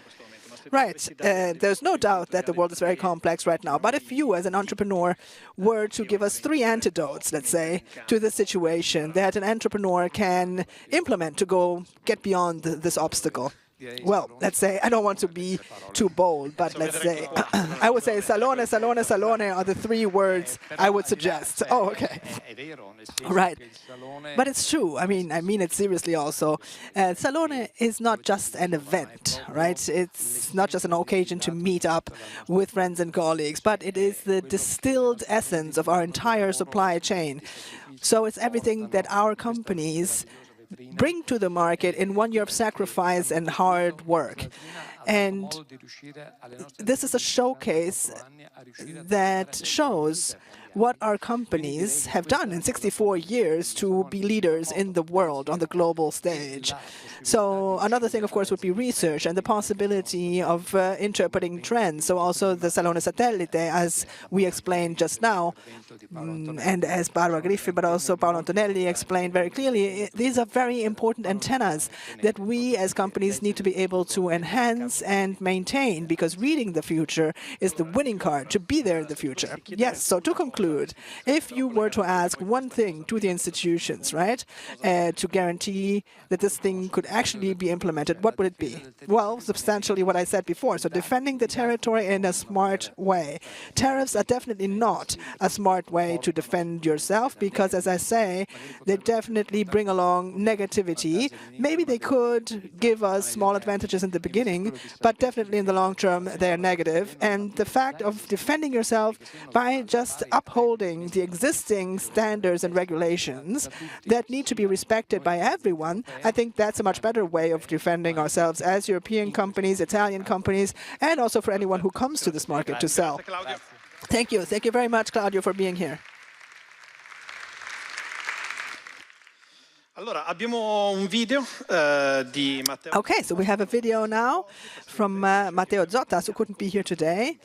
Right. There's no doubt that the world is very complex right now. But if you, as an entrepreneur, were to give us 3 antidotes, let's say, to the situation that an entrepreneur can implement to get beyond this obstacle, well, let's say, I don't want to be too bold, but let's say, I would say Salone, Salone, Salone are the 3 words I would suggest. Oh, okay. Right. But it's true. I mean it seriously also. Salone is not just an event, right? It's not just an occasion to meet up with friends and colleagues, but it is the distilled essence of our entire supply chain. So it's everything that our companies bring to the market in 1 year of sacrifice and hard work. And this is a showcase that shows what our companies have done in 64 years to be leaders in the world on the global stage. So another thing, of course, would be research and the possibility of interpreting trends. So also the SaloneSatellite, as we explained just now, and as Barbara Griffi, but also Paolo Antonelli explained very clearly, these are very important antennas that we as companies need to be able to enhance and maintain, because reading the future is the winning card to be there in the future. Yes, so to conclude, if you were to ask one thing to the institutions, right, to guarantee that this thing could actually be implemented, what would it be? Well, substantially what I said before, so defending the territory in a smart way. Tariffs are definitely not a smart way to defend yourself, because, as I say, they definitely bring along negativity. Maybe they could give us small advantages in the beginning, but definitely in the long term they are negative. And the fact of defending yourself by just upholding the existing standards and regulations that need to be respected by everyone, I think that's a much better way of defending ourselves as European companies, Italian companies, and also for anyone who comes to this market to sell. Thank you. Thank you very much, Claudio, for being here. Okay, so we have a video now from Matteo Zottas, who couldn't be here today.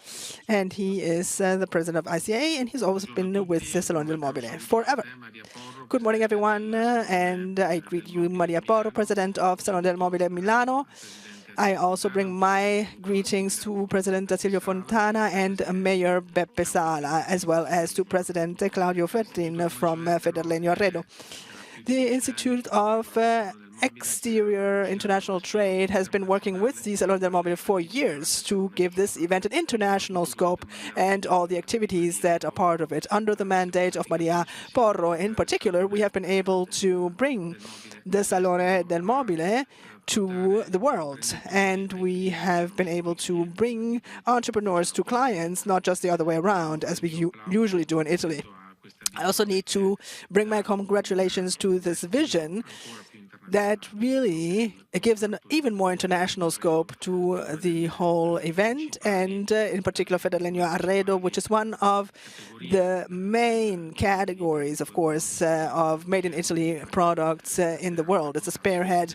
And he is the president of ICA, and he's always been with the Salone del Mobile forever. Good morning, everyone. And I greet you, Maria Porro, president of Salone del Mobile.Milano. I also bring my greetings to President Attilio Fontana and Mayor Beppe Sala, as well as to President Claudio Fertin from Federlegno Arredo. The Institute of Exterior International Trade has been working with the Salone del Mobile for years to give this event an international scope and all the activities that are part of it. Under the mandate of Maria Porro in particular, we have been able to bring the Salone del Mobile to the world, and we have been able to bring entrepreneurs to clients, not just the other way around, as we usually do in Italy. I also need to bring my congratulations to this vision that really gives an even more international scope to the whole event, and in particular Federlegno Arredo, which is one of the main categories, of course, of made-in-Italy products in the world. It's a spearhead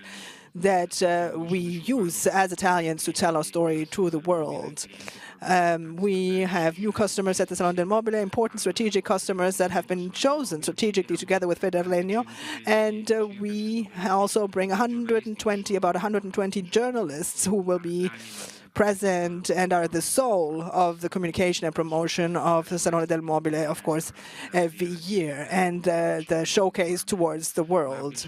that we use as Italians to tell our story to the world. We have new customers at the Salone del Mobile, important strategic customers that have been chosen strategically together with Federlegno. And we also bring about 120 journalists who will be present and are the soul of the communication and promotion of the Salone del Mobile, of course, every year, and the showcase towards the world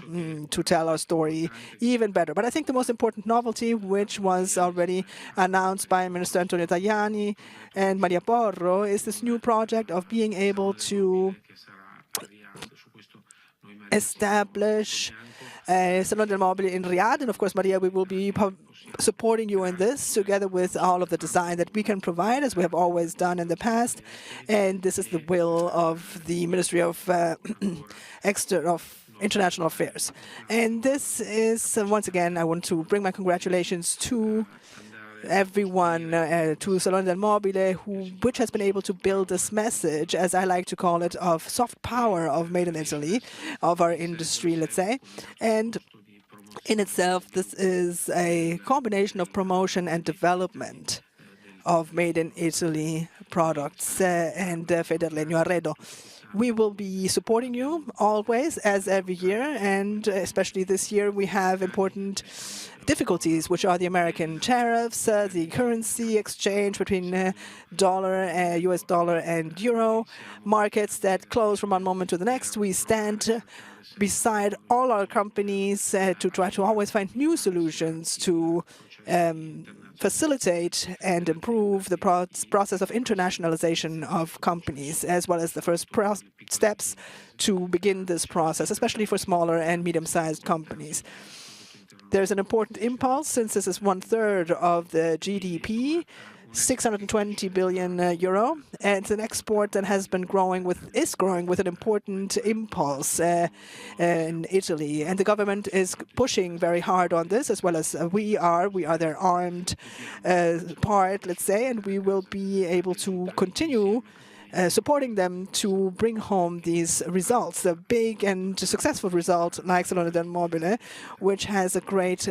to tell our story even better. But I think the most important novelty, which was already announced by Minister Antonio Tajani and Maria Porro, is this new project of being able to establish Salone del Mobile in Riyadh. And of course, Maria, we will be supporting you in this, together with all of the design that we can provide, as we have always done in the past. And this is the will of the Ministry of international affairs. And this is, once again, I want to bring my congratulations to everyone, to Salone del Mobile, which has been able to build this message, as I like to call it, of soft power of Made in Italy, of our industry, let's say. And in itself, this is a combination of promotion and development of Made in Italy products and Federlegno Arredo. We will be supporting you always, as every year, and especially this year we have important difficulties, which are the American tariffs, the currency exchange between US dollar and euro, markets that close from one moment to the next. We stand beside all our companies to try to always find new solutions to facilitate and improve the process of internationalization of companies, as well as the first steps to begin this process, especially for smaller and medium-sized companies. There's an important impulse, since this is 1/3 of the GDP, 620 billion euro. And it's an export that is growing with an important impulse in Italy. And the government is pushing very hard on this, as well as we are. We are their armed part, let's say, and we will be able to continue supporting them to bring home these results, a big and successful result like Salone del Mobile, which has a great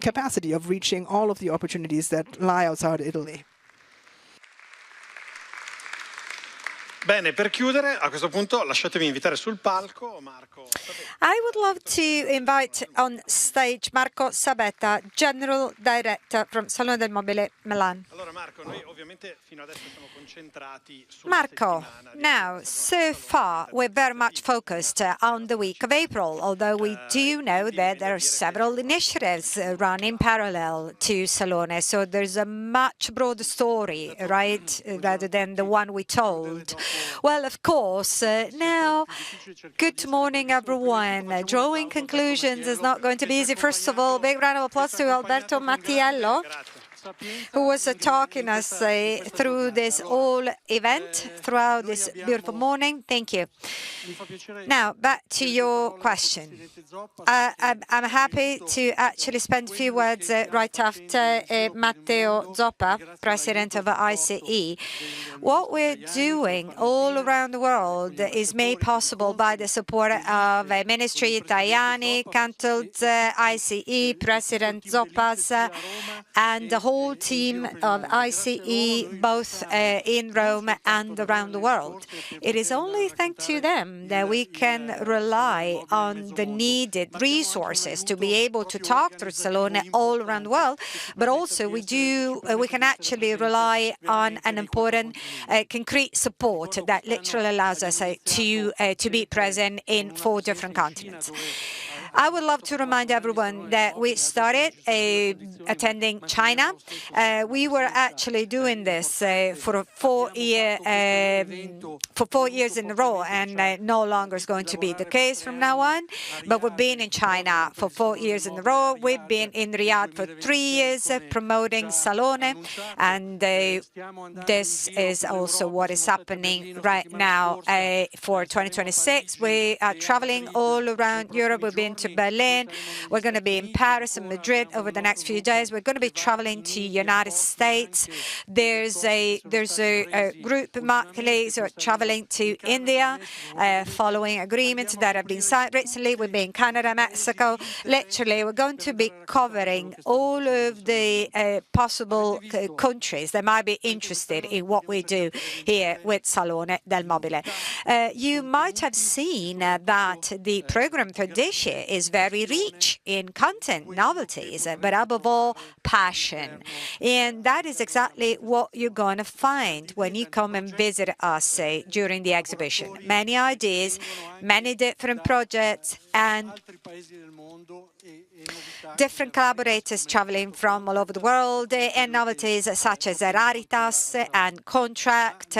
capacity of reaching all of the opportunities that lie outside Italy. Bene, per chiudere, a questo punto lasciatemi invitare sul palco Marco Sabetta. I would love to invite on stage Marco Sabetta, General Director from Salone del Mobile.Milano. Allora Marco, noi ovviamente fino adesso siamo concentrati Marco, now, so far, we're very much focused on the week of April, although we do know that there are several initiatives run in parallel to Salone, so there's a much broader story, right, rather than the one we told. Well, of course, now, good morning, everyone. Drawing conclusions is not going to be easy. First of all, big round of applause to Alberto Mattiello, who was talking us through this whole event, throughout this beautiful morning. Thank you. Now, back to your question. I'm happy to actually spend a few words right after Matteo Zoppa, President of ICE. What we're doing all around the world is made possible by the support of Ministry Tajani, Cantill's ICE, President Zoppa's, and the whole team of ICE, both in Rome and around the world. It is only thanks to them that we can rely on the needed resources to be able to talk through Salone all around the world, but also we can actually rely on an important concrete support that literally allows us to be present in 4 different continents. I would love to remind everyone that we started attending China. We were actually doing this for 4 years in a row, and no longer is going to be the case from now on. But we've been in China for 4 years in a row. We've been in Riyadh for 3 years promoting Salone, and this is also what is happening right now for 2026. We are traveling all around Europe. We've been to Berlin. We're going to be in Paris and Madrid over the next few days. We're going to be traveling to United States. There's a group of my colleagues who are traveling to India, following agreements that have been signed recently. We've been in Canada, Mexico. Literally, we're going to be covering all of the possible countries that might be interested in what we do here with Salone del Mobile. You might have seen that the program for this year is very rich in content, novelties, but above all, passion. And that is exactly what you're going to find when you come and visit us during the exhibition. Many ideas, many different projects, and different collaborators traveling from all over the world, and novelties such as Raritas and Contract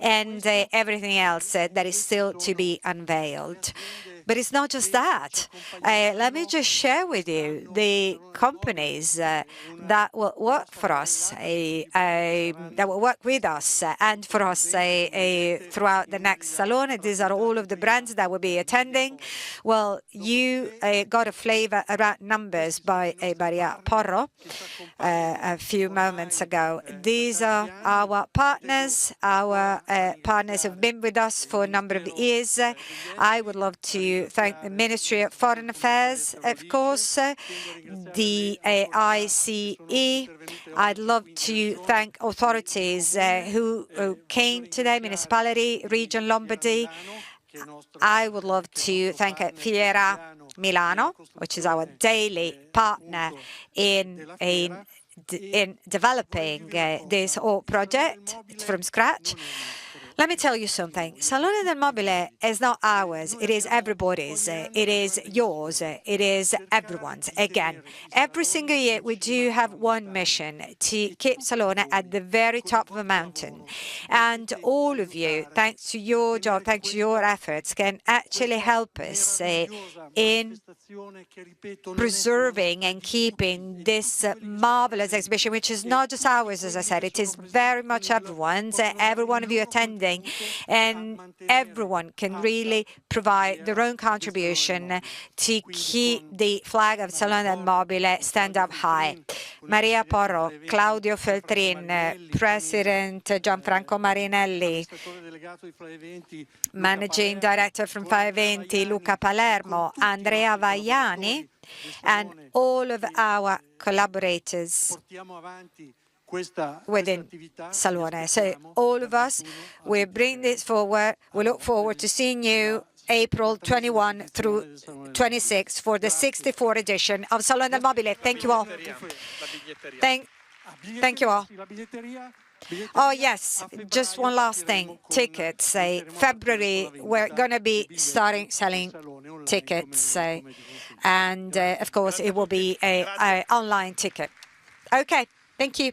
and everything else that is still to be unveiled. But it's not just that. Let me just share with you the companies that will work for us, that will work with us and for us throughout the next Salone. These are all of the brands that will be attending. Well, you got a flavor around numbers by Maria Porro a few moments ago. These are our partners. Our partners have been with us for a number of years. I would love to thank the Ministry of Foreign Affairs, of course, the ICE. I'd love to thank authorities who came today, municipality, region Lombardy. I would love to thank Filiera Milano, which is our daily partner in developing this whole project from scratch. Let me tell you something. Salone del Mobile is not ours. It is everybody's. It is yours. It is everyone's. Again, every single year we do have one mission: to keep Salone at the very top of a mountain. And all of you, thanks to your job, thanks to your efforts, can actually help us in preserving and keeping this marvelous exhibition, which is not just ours, as I said. It is very much everyone's. Every one of you attending, and everyone can really provide their own contribution to keep the flag of Salone del Mobile stand up high. Maria Porro, Claudio Feltrin, President Gianfranco Marinelli, Managing Director from 520, Luca Palermo, Andrea Vaiani, and all of our collaborators within Salone. So all of us, we bring this forward. We look forward to seeing you April 21 through 26 for the 64th edition of Salone del Mobile. Thank you all. Thank you all. Oh, yes, just one last thing. Tickets. February, we're going to be starting selling tickets. And, of course, it will be an online ticket. Okay, thank you.